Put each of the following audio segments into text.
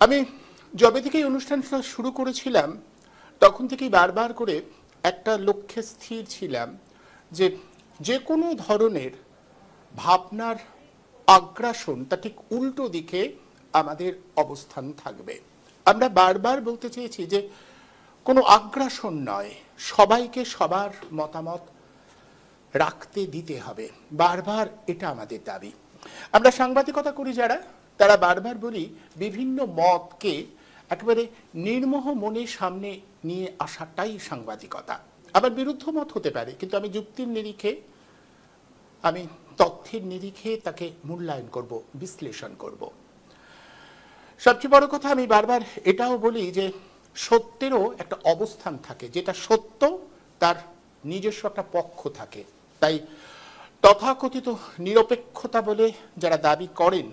আমি যবে থেকে এই অনুষ্ঠানটা শুরু করেছিলাম তখন থেকেই বারবার করে একটা লক্ষ্যে স্থির ছিলাম যে যে কোনো ধরনের ভাবনার আগ্রাসন তা ঠিক উল্টো দিকে আমাদের অবস্থান থাকবে। আমরা বারবার বলতে চেয়েছি যে কোনো আগ্রাসন নয়, সবাইকে সবার মতামত রাখতে দিতে হবে, বারবার এটা আমাদের দাবি। আমরা সাংবাদিকতা করি যারা, তারা বারবার বলি বিভিন্ন মতকে একেবারে নির্মোহ মনের সামনে নিয়ে আসাটাই সাংবাদিকতা। আবার বিরুদ্ধ মত হতে পারে, কিন্তু আমি যুক্তির নিরিখে, আমি তথ্যের নিরিখে তাকে মূল্যায়ন করব, বিশ্লেষণ করব। সবচেয়ে বড় কথা, আমি বারবার এটাও বলি যে সত্যেরও একটা অবস্থান থাকে, যেটা সত্য তার নিজস্ব একটা পক্ষ থাকে। তাই তথাকথিত নিরপেক্ষতা বলে যারা দাবি করেন,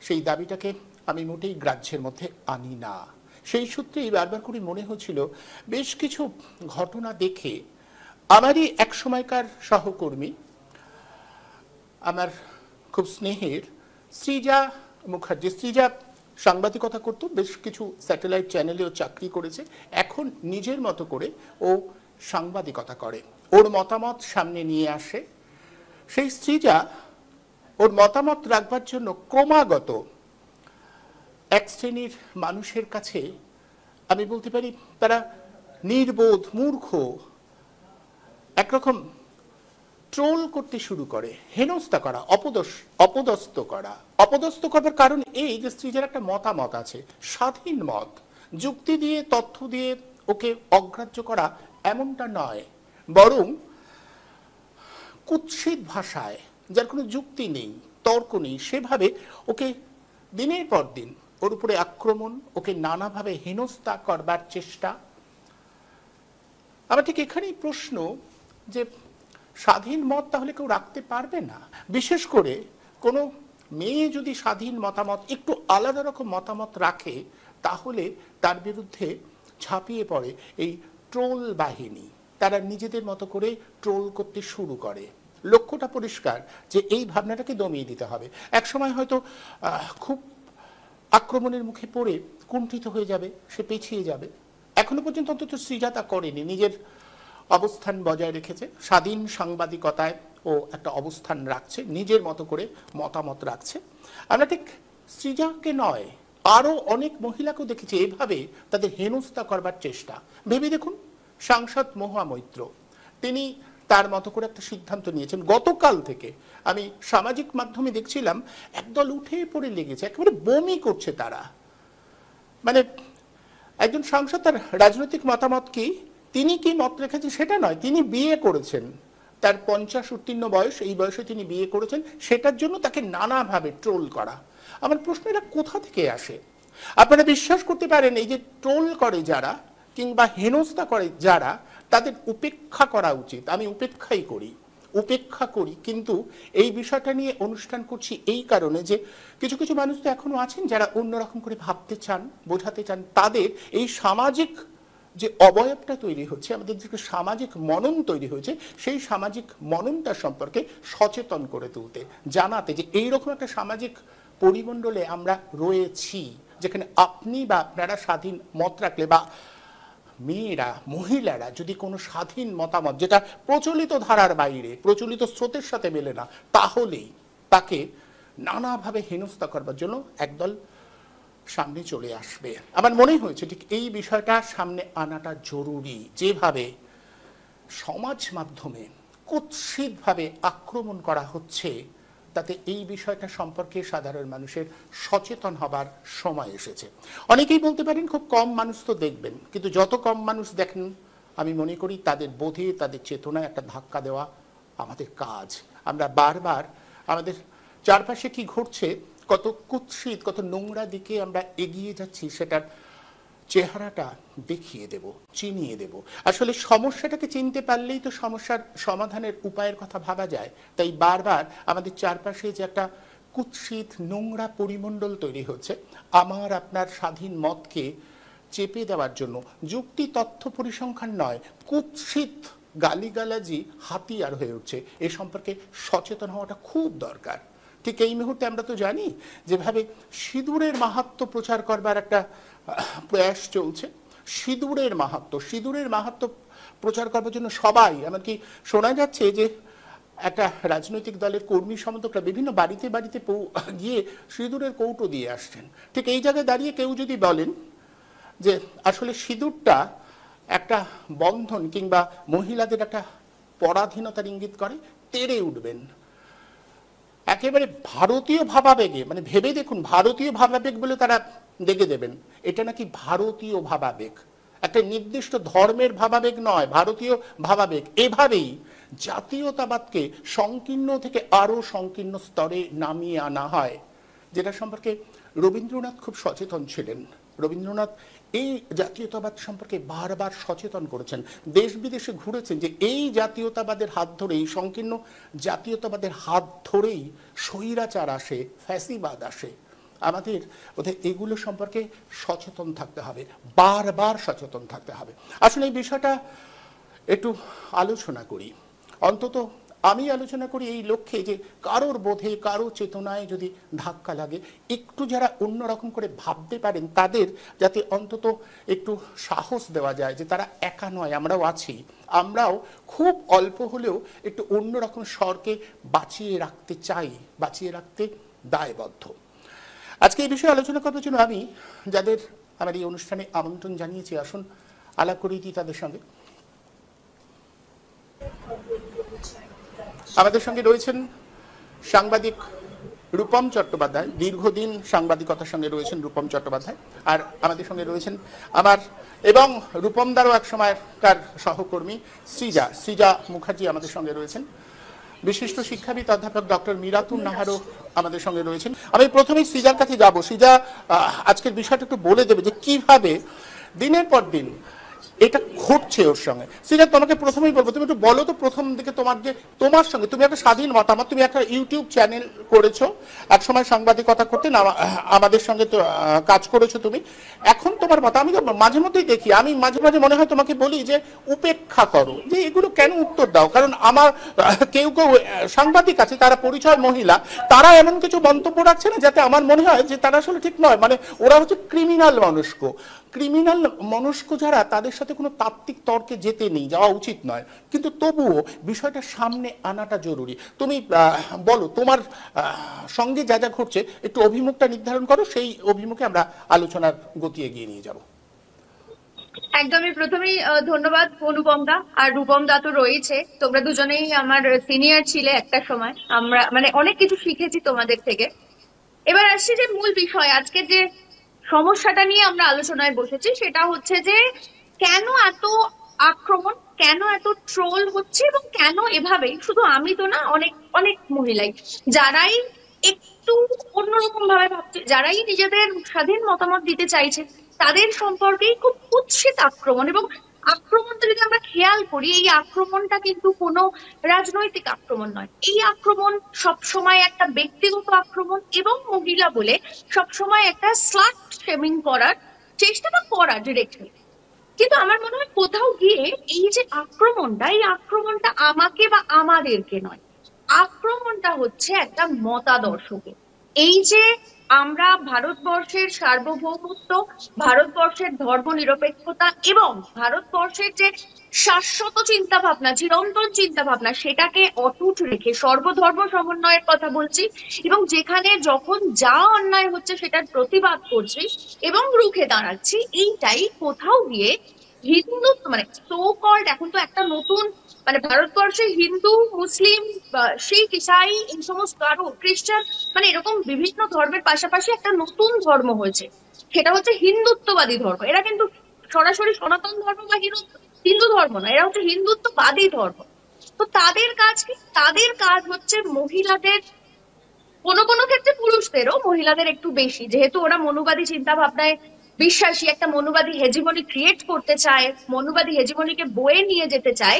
সেই দাবিটাকে আমি মোটেই গ্রাহ্যের মধ্যে আনি না। সেই সূত্রেই বারবার করে মনে হচ্ছিল বেশ কিছু ঘটনা দেখে আমারই এক সময়কার সহকর্মী, আমার খুব স্নেহের সৃজা মুখার্জি, সৃজা সাংবাদিকতা করত, বেশ কিছু স্যাটেলাইট চ্যানেলেও চাকরি করেছে, এখন নিজের মতো করে ও সাংবাদিকতা করে, ওর মতামত সামনে নিয়ে আসে। সেই সৃজা ওর মতামত রাখবার জন্য ক্রমাগত এক শ্রেণীর মানুষের কাছে, আমি বলতে পারি তারা নির্বোধ, মূর্খ, একরকম ট্রোল করতে শুরু করে, হেনস্থা করা, অপদস্থ করা। অপদস্থ করবার কারণ এই যে সৃজার একটা মতামত আছে, স্বাধীন মত, যুক্তি দিয়ে তথ্য দিয়ে ওকে অগ্রাহ্য করা এমনটা নয়, বরং কুৎসিত ভাষায়, যার কোনো যুক্তি নেই, তর্ক নেই, সেভাবে ওকে দিনের পর দিন ওর উপরে আক্রমণ, ওকে নানাভাবে হেনস্থা করবার চেষ্টা। আবার ঠিক এখানেই প্রশ্ন যে স্বাধীন মত তাহলে কেউ রাখতে পারবে না? বিশেষ করে কোনো মেয়ে যদি স্বাধীন মতামত, একটু আলাদা রকম মতামত রাখে, তাহলে তার বিরুদ্ধে ঝাঁপিয়ে পড়ে এই ট্রোল বাহিনী, তারা নিজেদের মতো করে ট্রোল করতে শুরু করে। লক্ষ্যটা পরিষ্কার যে এই ভাবনাটাকে দমিয়ে দিতে হবে। এক সময় হয়তো খুব আক্রমণের মুখে পড়ে কুণ্ঠিত হয়ে যাবে, সে পিছিয়ে যাবে। এখনো পর্যন্ত অন্তত সৃজা তা করেনি, নিজের অবস্থান বজায় রেখেছে, স্বাধীন সাংবাদিকতায় ও একটা অবস্থান রাখছে, নিজের মতো করে মতামত রাখছে। আমরা ঠিক সৃজাকে নয়, আরও অনেক মহিলাকেও দেখেছি এভাবে তাদের হেনস্থা করবার চেষ্টা। ভেবে দেখুন, সাংসদ মহুয়া মৈত্র, তিনি তার মতো করে একটা সিদ্ধান্ত নিয়েছেন। গতকাল থেকে আমি সামাজিক মাধ্যমে দেখছিলাম একদল উঠে পড়ে লেগেছে, একেবারে বমি করছে তারা। মানে একজন সাংসদ তার রাজনৈতিক মতামত কি, তিনি কি মত রেখেছেন সেটা নয়, তিনি বিয়ে করেছেন, তার 50 উত্তীর্ণ বয়স, এই বয়সে তিনি বিয়ে করেছেন, সেটার জন্য তাকে নানাভাবে ট্রোল করা। আমার প্রশ্ন, এটা কোথা থেকে আসে? আপনারা বিশ্বাস করতে পারেন, এই যে ট্রোল করে যারা কিংবা হেনস্থা করে যারা, তাদের উপেক্ষা করা উচিত। আমি উপেক্ষা করি, কিন্তু এই বিষয়টা নিয়ে অনুষ্ঠান করছি এই কারণে যে কিছু কিছু মানুষ তো এখনো আছেন যারা অন্যরকম করে ভাবতে চান, বোঝাতে চান। তাদের এই সামাজিক যে অবয়বটা তৈরি হচ্ছে, আমাদের যে সামাজিক মনন তৈরি হয়েছে, সেই সামাজিক মননটা সম্পর্কে সচেতন করে তুলতে, জানাতে যে এইরকম একটা সামাজিক পরিমণ্ডলে আমরা রয়েছি, যেখানে আপনি বা আপনারা স্বাধীন মত রাখলে, বা মেয়েরা, মহিলারা যদি কোনো স্বাধীন মতামত যেটা প্রচলিত ধারার বাইরে, প্রচলিত স্রোতের সাথে মেলে না, তাহলেই তাকে নানাভাবে হেনস্থা করবার জন্য একদল সামনে চলে আসবে। আমার মনে হয়েছে ঠিক এই বিষয়টা সামনে আনাটা জরুরি। যেভাবে সমাজ মাধ্যমে কুৎসিতভাবে আক্রমণ করা হচ্ছে, তাতে এই বিষয়টা সম্পর্কে সাধারণ মানুষের সচেতন হবার সময় এসেছে। অনেকেই বলতে পারেন খুব কম মানুষ তো দেখবেন, কিন্তু যত কম মানুষ দেখেন, আমি মনে করি তাদের বোধে, তাদের চেতনায় একটা ধাক্কা দেওয়া আমাদের কাজ। আমরা বারবার আমাদের চারপাশে কি ঘটছে, কত কুৎসিত, কত নোংরা দিকে আমরা এগিয়ে যাচ্ছি, সেটার চেহারাটা দেখিয়ে দেব, চিনিয়ে দেব। আসলে সমস্যাটাকে চিনতে পারলেই তো সমস্যার সমাধানের উপায়ের কথা ভাবা যায়। তাই বারবার আমাদের চারপাশে যে একটা কুৎসিত নোংরা পরিমণ্ডল তৈরি হচ্ছে, আমার আপনার স্বাধীন মতকে চেপে দেওয়ার জন্য যুক্তি, তথ্য, পরিসংখ্যান নয়, কুৎসিত গালিগালাজি হাতিয়ার হয়ে উঠছে। এ সম্পর্কে সচেতন হওয়াটা খুব দরকার। ঠিক এই মুহূর্তে আমরা তো জানি যেভাবে সিঁদুরের মাহাত্ম্য প্রচার করবার একটা প্রয়াস চলছে, সিঁদুরের মাহাত্ম্য প্রচার করবার জন্য সবাই, এমনকি শোনা যাচ্ছে যে একটা রাজনৈতিক দলের কর্মী সমর্থকরা বিভিন্ন বাড়িতে বাড়িতে গিয়ে সিঁদুরের কৌটো দিয়ে আসছেন। ঠিক এই জায়গায় দাঁড়িয়ে কেউ যদি বলেন যে আসলে সিঁদুরটা একটা বন্ধন কিংবা মহিলাদের একটা পরাধীনতার ইঙ্গিত করে, তেড়ে উঠবেন। একেবারে ভারতীয় ভাবাবেগে, মানে ভেবে দেখুন, ভারতীয় ভাবাবেগ বলে তারা দেখে দেবেন। এটা নাকি ভারতীয় ভাবাবেগ, একটা নির্দিষ্ট ধর্মের ভাবাবেগ নয়, ভারতীয় ভাবাবেগ। এভাবেই জাতীয়তাবাদকে সংকীর্ণ থেকে আরো সংকীর্ণ স্তরে নামিয়ে আনা হয়, যেটা সম্পর্কে রবীন্দ্রনাথ খুব সচেতন ছিলেন। রবীন্দ্রনাথ এই জাতীয়তাবাদ সম্পর্কে বারবার সচেতন করেছেন, দেশ বিদেশে ঘুরেছেন, যে এই জাতীয়তাবাদের হাত ধরেই, সংকীর্ণ জাতীয়তাবাদের হাত ধরেই স্বৈরাচার আসে, ফ্যাসিবাদ আসে। আমাদের বোধহয় এগুলো সম্পর্কে সচেতন থাকতে হবে, বারবার সচেতন থাকতে হবে। আসলে এই বিষয়টা একটু আলোচনা করি, অন্তত আমি আলোচনা করি এই লক্ষ্যে যে কারোর বোধে, কারো চেতনায় যদি ধাক্কা লাগে, একটু যারা অন্যরকম করে ভাবতে পারেন তাদের যাতে অন্তত একটু সাহস দেওয়া যায় যে তারা একা নয়, আমরাও আছি, আমরাও খুব অল্প হলেও একটু অন্যরকম স্বরকে বাঁচিয়ে রাখতে চাই, বাঁচিয়ে রাখতে দায়বদ্ধ। আজকে এই বিষয়ে আলোচনা করার জন্য আমি যাদের আমার এই অনুষ্ঠানে আমন্ত্রণ জানিয়েছি, আসুন আলাপ করিয়ে দিই তাদের সঙ্গে। আমাদের সঙ্গে রয়েছেন সাংবাদিক রূপম চট্টোপাধ্যায়, দীর্ঘদিন সাংবাদিকতার সঙ্গে রয়েছেন রূপম চট্টোপাধ্যায়। আর আমাদের সঙ্গে রয়েছেন আমার এবং রূপমদারও এক সময়কার সহকর্মী সৃজা মুখার্জি আমাদের সঙ্গে রয়েছেন। বিশিষ্ট শিক্ষাবিদ অধ্যাপক ডক্টর মিরাতুন নাহারও আমাদের সঙ্গে রয়েছেন। আমি প্রথমেই সৃজার কাছে যাব। সৃজা আজকের বিষয়টা একটু বলে দেবে যে কিভাবে দিনের পর দিন এটা ঘটছে ওর সঙ্গে। সৃজা, তোমাকে প্রথমেই বলবো, তুমি একটু বলো তো প্রথম দিকে তোমার সঙ্গে, তুমি একটা স্বাধীন মতামত, তুমি একটা ইউটিউব চ্যানেল করেছো, একসময় সাংবাদিকতা করতে আমাদের সঙ্গে তো কাজ করেছো তুমি, এখন তোমার মত আমি তো মাঝে মধ্যেই দেখি, আমি মাঝে মাঝে মনে হয় তোমাকে বলি যে উপেক্ষা করো, যে এগুলো কেন উত্তর দাও, কারণ আমার কেউ কেউ সাংবাদিক আছে তারা পরিচয় মহিলা, তারা এমন কিছু মন্তব্য রাখছে না যাতে আমার মনে হয় যে তারা আসলে ঠিক নয়, মানে ওরা হচ্ছে ক্রিমিনাল মনস্ক যারা, তাদের সাথে কোনো তাত্ত্বিক তর্কে যেতে নেই, যাওয়া উচিত নয়, কিন্তু তবুও বিষয়টা সামনে আনাটা জরুরি। তুমি বলো তোমার সঙ্গে যা যা ঘটছে, একটু অভিমুখটা নির্ধারণ করো, সেই অভিমুখে আমরা আলোচনার গতি এগিয়ে নিয়ে যাব। একদমই প্রথমেই ধন্যবাদ অনুপমদা, আর রূপমদা তো রয়েছে, তোমরা দুজনেই আমার সিনিয়র ছিলে একটা সময়, আমরা মানে অনেক কিছু শিখেছি তোমাদের থেকে। এবার আসছি যে মূল বিষয়, আজকে যে সমস্যাটা নিয়ে আমরা আলোচনায় বসেছি সেটা হচ্ছে যে কেন এত আক্রমণ, কেন এত ট্রোল হচ্ছে, এবং কেন এভাবেই, শুধু আমি তো না, অনেক অনেক মহিলাই যারাই একটু অন্যরকম ভাবে ভাবছে, যারাই নিজেদের স্বাধীন মতামত দিতে চাইছে, তাদের সম্পর্কেই খুব কুৎসিত আক্রমণ। এবং আক্রমণটা যদি আমরা খেয়াল করি, এই আক্রমণটা কিন্তু কোনো রাজনৈতিক আক্রমণ নয়, এই আক্রমণ সবসময় একটা ব্যক্তিগত আক্রমণ, এবং মহিলা বলে সবসময় একটা স্লাট শেমিং করার চেষ্টাটা করা ডিরেক্টলি। কিন্তু আমার মনে হয় কোথাও গিয়ে এই যে আক্রমণটা, এই আক্রমণটা আমাকে বা আমাদেরকে নয়, আক্রমণটা হচ্ছে একটা মতাদর্শকে। এই যে আমরা ভারতবর্ষের সার্বভৌমত্ব, ভারতবর্ষের ধর্ম নিরপেক্ষতা এবং ভারতবর্ষের যে শাশ্বত চিন্তা ভাবনা, চিরন্তন চিন্তা ভাবনা, সেটাকে অটুট রেখে সর্বধর্ম সমন্বয়ের কথা বলছি, এবং যেখানে যখন যা অন্যায় হচ্ছে সেটার প্রতিবাদ করছি এবং রুখে দাঁড়াচ্ছি, এইটাই কোথাও গিয়ে হিন্দুত্ব, মানে সো কল্ড, এখন তো একটা নতুন, মানে ভারতবর্ষে হিন্দু, মুসলিম, শিখ, ইসাই, এই সমস্ত, আরো খ্রিস্টান, মানে এরকম বিভিন্ন ধর্মের পাশাপাশি একটা নতুন ধর্ম হয়েছে, সেটা হচ্ছে হিন্দুত্ববাদী ধর্ম। এরা কিন্তু সরাসরি সনাতন ধর্ম বা হিন্দু ধর্ম না, এরা হচ্ছে হিন্দুত্ববাদী ধর্ম। তো তাদের কাজ কি? তাদের কাজ হচ্ছে মহিলাদের, কোনো কোনো ক্ষেত্রে পুরুষদেরও, মহিলাদের একটু বেশি, যেহেতু ওরা মনুবাদী চিন্তা ভাবনায় বিশ্বাসী, একটা মনুবাদী হেজিমনি ক্রিয়েট করতে চায়, মনুবাদী হেজিমনিকে বয়ে নিয়ে যেতে চায়,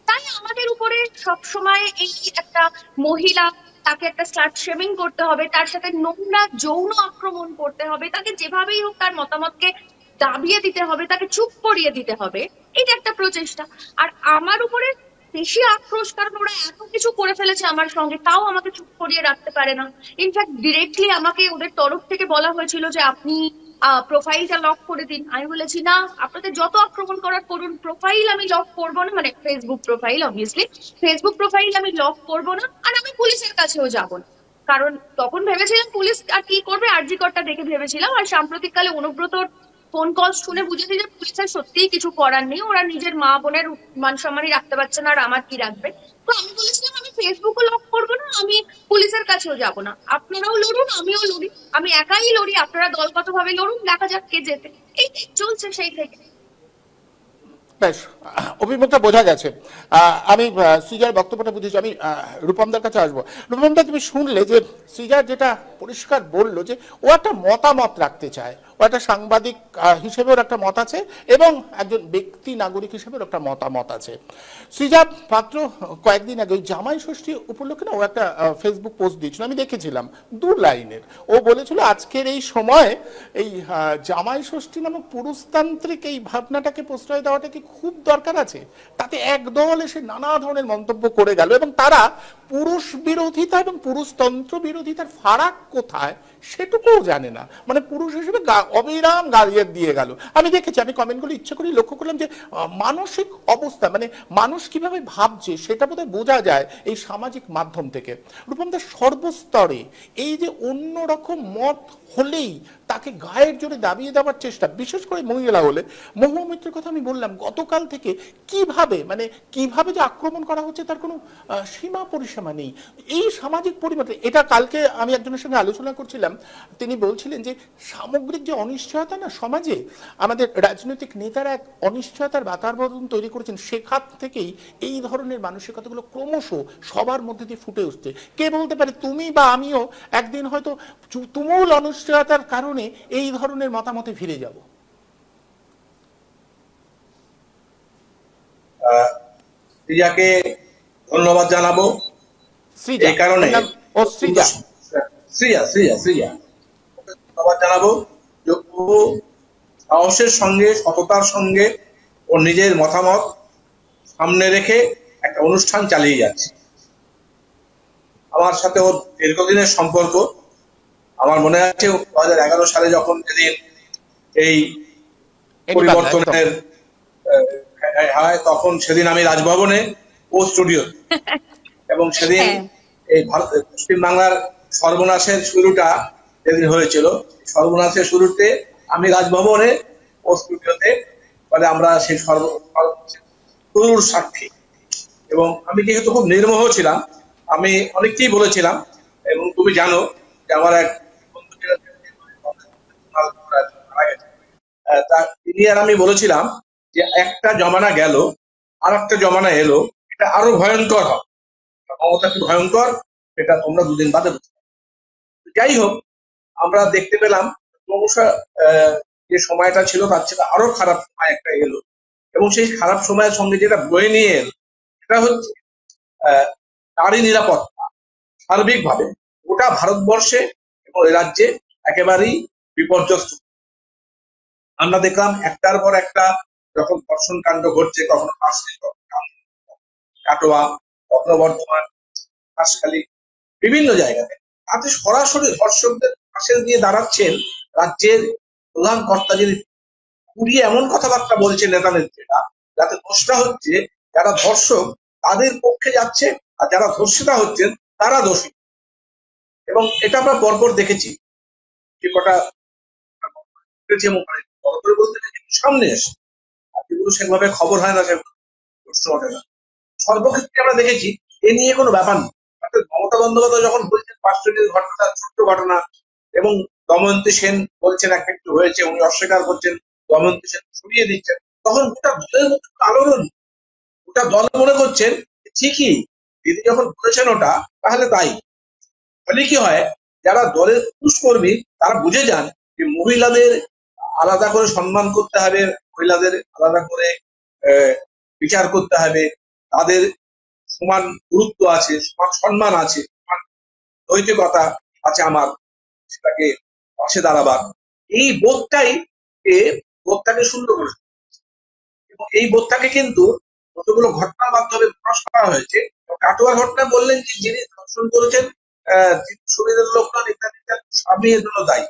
তাই আমাদের উপরে সবসময় এই একটা মহিলা, তাকে একটা স্লাট শেমিং করতে হবে, তার সাথে নোংরা যৌন আক্রমণ করতে হবে, তাকে যেভাবেই হোক তার মতামতকে দাবিয়ে দিতে হবে, তাকে চুপ করিয়ে দিতে হবে, এটা একটা প্রচেষ্টা। আর আমার উপরে বেশি আক্রোশ, কারণ ওরা এত কিছু করে ফেলেছে আমার সঙ্গে, তাও আমাকে চুপ করিয়ে রাখতে পারে না। ইনফ্যাক্ট ডিরেক্টলি আমাকে ওদের তরফ থেকে বলা হয়েছিল যে আপনি প্রোফাইলটা লক করে দিন। আমি বলেছি না, আপনাদের যত আক্রমণ করার করুন, প্রোফাইল আমি লক করবো না, মানে Facebook profile, obviously Facebook profile আমি লক করবো না, আর আমি পুলিশের কাছেও যাবো না। কারণ তখন ভেবেছিলাম পুলিশ আর কি করবে, আরজি করটা দেখে ভেবেছিলাম। আর সাম্প্রতিককালে অনুব্রতর ফোন কল শুনে বুঝেছি যে পুলিশের সত্যিই কিছু করার নেই, ওরা নিজের মা বোনের মান সম্মানই রাখতে পারছে না, আর আমার কি রাখবে। তো আমি বলেছিলাম আমি ফেসবুকও লক করবো না, আমি পুলিশের কাছেও যাব না, আপনারাও লড়ুন আমিও লড়ি, আমি একাই লড়ি, আপনারা দলগত ভাবে লড়ুন, দেখা যাক কে জেতে। এই চলছে সেই থেকে। বেশ, অভিমুখটা বোঝা গেছে। আমি সৃজার বক্তব্যটা বুঝেছি। আমি রূপমদার কাছে আসবো। রূপমদা, তুমি শুনলে যে সৃজার যেটা পরিষ্কার বললো যে ও একটা মতামত রাখতে চায়, ও একটা সাংবাদিক হিসেবেও একটা মত আছে এবং একজন ব্যক্তি নাগরিক হিসেবেও একটা মতামত আছে। সৃজা মাত্র কয়েকদিন আগে ওই জামাই ষষ্ঠী উপলক্ষে না ও একটা ফেসবুক পোস্ট দিয়েছিল, আমি দেখেছিলাম 2 লাইনের। ও বলেছিল আজকের এই সময় এই জামাই ষষ্ঠী নামক পুরুষতান্ত্রিক এই ভাবনাটাকে প্রশ্রয় দেওয়াটা কি খুব দরকার আছে? তাতে একদল এসে নানা ধরনের মন্তব্য করে গেল এবং তারা পুরুষ বিরোধিতা এবং পুরুষতন্ত্র বিরোধিতার ফারাক কোথায় সেটুকুও জানে না, মানে পুরুষ হিসেবে অবিরাম গালিয়ে দিয়ে গেল। আমি দেখেছি, আমি কমেন্টগুলো ইচ্ছে করে লক্ষ্য করলাম যে মানসিক অবস্থা, মানে মানুষ কিভাবে ভাবছে সেটা বোধহয় বোঝা যায় এই সামাজিক মাধ্যম থেকে। রূপমদার সর্বস্তরে এই যে অন্যরকম মত হলেই তাকে গায়ের জোরে দাবিয়ে দেওয়ার চেষ্টা, বিশেষ করে মহিলা হলে। মহুয়া মৈত্রের কথা আমি বললাম, গতকাল থেকে কিভাবে যে আক্রমণ করা হচ্ছে তার কোনো সীমা পরিসীমা নেই। এই সামাজিক পরিবর্তন, এটা কালকে আমি একজনের সঙ্গে আলোচনা করছিলাম, তিনি বলছিলেন যে সামগ্রিক যে অনিশ্চয়তা না সমাজে, আমাদের রাজনৈতিক নেতারা এক অনিশ্চয়তার বাতাবরণ তৈরি করেছেন, সেখান থেকেই এই ধরনের মানসিকতাগুলো ক্রমশ সবার মধ্যে দিয়ে ফুটে উঠছে। কে বলতে পারে তুমি বা আমিও একদিন হয়তো তুমুল অনিশ্চয়তার কারণে এই ধরনের মতামতে ফিরে যাব। সৃজাকে ধন্যবাদ জানাবো এই কারণে, ধন্যবাদ জানাবো যে ও সাহসের সঙ্গে, সততার সঙ্গে ও নিজের মতামত সামনে রেখে একটা অনুষ্ঠান চালিয়ে যাচ্ছে। আমার সাথে ওর দীর্ঘদিনের সম্পর্ক। আমার মনে আছে 2011 সালে যখন যেদিন এই পরিবর্তনের হয়, তখন সেদিন আমি রাজভবনে, ও স্টুডিও, এবং সেদিন এই পশ্চিমবাংলার সর্বনাশের শুরুটা যেদিন হয়েছিল, সর্বনাশের শুরুতে আমি রাজভবনে, ও স্টুডিওতে, মানে আমরা সেই শুরুর সাক্ষী। এবং আমি যেহেতু খুব নির্মোহ ছিলাম, আমি অনেককেই বলেছিলাম, এবং তুমি জানো যে আমার এক বন্ধু তিনি আর আমি বলেছিলাম যে একটা জমানা গেল, আর একটা জমানা এলো, এটা আরো ভয়ঙ্কর হবে। ক্ষমতা কি ভয়ঙ্কর এটা তোমরা 2 দিন বাদে বুঝতে। যাই হোক, আমরা দেখতে পেলাম ক্রমশ যে সময়টা ছিল তার থেকে আরো খারাপ সময় একটা এলো, এবং সেই খারাপ সময়ের সঙ্গে যেটা বয়ে নিয়ে এলো সেটা হচ্ছে নারী নিরাপত্তা সার্বিকভাবে গোটা ভারতবর্ষে এবং রাজ্যে একেবারেই বিপর্যস্ত। আমরা দেখলাম একটার পর একটা যখন ধর্ষণ কাণ্ড ঘটছে, কখনো কাটোয়া, কখনো বর্ধমান, হাসখালি, বিভিন্ন জায়গাতে, তাতে সরাসরি ধর্ষকদের পাশে দিয়ে দাঁড়াচ্ছেন রাজ্যের প্রধান কর্তা, যিনি ঘুরিয়ে এমন কথাবার্তা বলছেন নেতা নেত্রীরা, যাতে দোষটা হচ্ছে যারা ধর্ষক তাদের পক্ষে যাচ্ছে, আর যারা ধর্ষিতা হচ্ছেন তারা দোষী। এবং এটা আমরা পরপর দেখেছি, যে কটা বলতে সামনে এসে, আর যেগুলো সেভাবে খবর হয় না, সেগুলো প্রশ্ন ওঠে না। সর্বক্ষেত্রে আমরা দেখেছি এ নিয়ে কোনো ব্যাপার নেই। অর্থাৎ মমতা বন্দ্যোপাধ্যায় যখন বলছেন 5 মিনিটের ঘটনা, ছোট্ট ঘটনা, এবং দময়ন্তী সেন বলছেন একটা কিছু হয়েছে, উনি অস্বীকার করছেন, দময়ন্তী সেন সরিয়ে দিচ্ছেন, তখন গোটা দলের মধ্যে আলোড়ন। গোটা দল মনে করছেন ঠিকই, দিদি যখন বলেছেন ওটা তাহলে তাই। ফলে কি হয়, যারা দলের পুরুষ কর্মী তারা বুঝে যান যে মহিলাদের আলাদা করে সম্মান করতে হবে, মহিলাদের আলাদা করে বিচার করতে হবে, তাদের সমান গুরুত্ব আছে, সমান সম্মান আছে, সমান নৈতিকতা আছে আমার, সেটাকে পাশে দাঁড়াবার এই বোধটাকে সুন্দর করে, এবং এই বোধটাকে কিন্তু কতগুলো ঘটনার মাধ্যমে প্রকাশ করা হয়েছে। কাটোয়া ঘটনা বললেন যে যিনি ধর্ষণ করেছেন শরীরের লোক নন, ইত্যাদি ইত্যাদি, স্বামী এর জন্য দায়ী।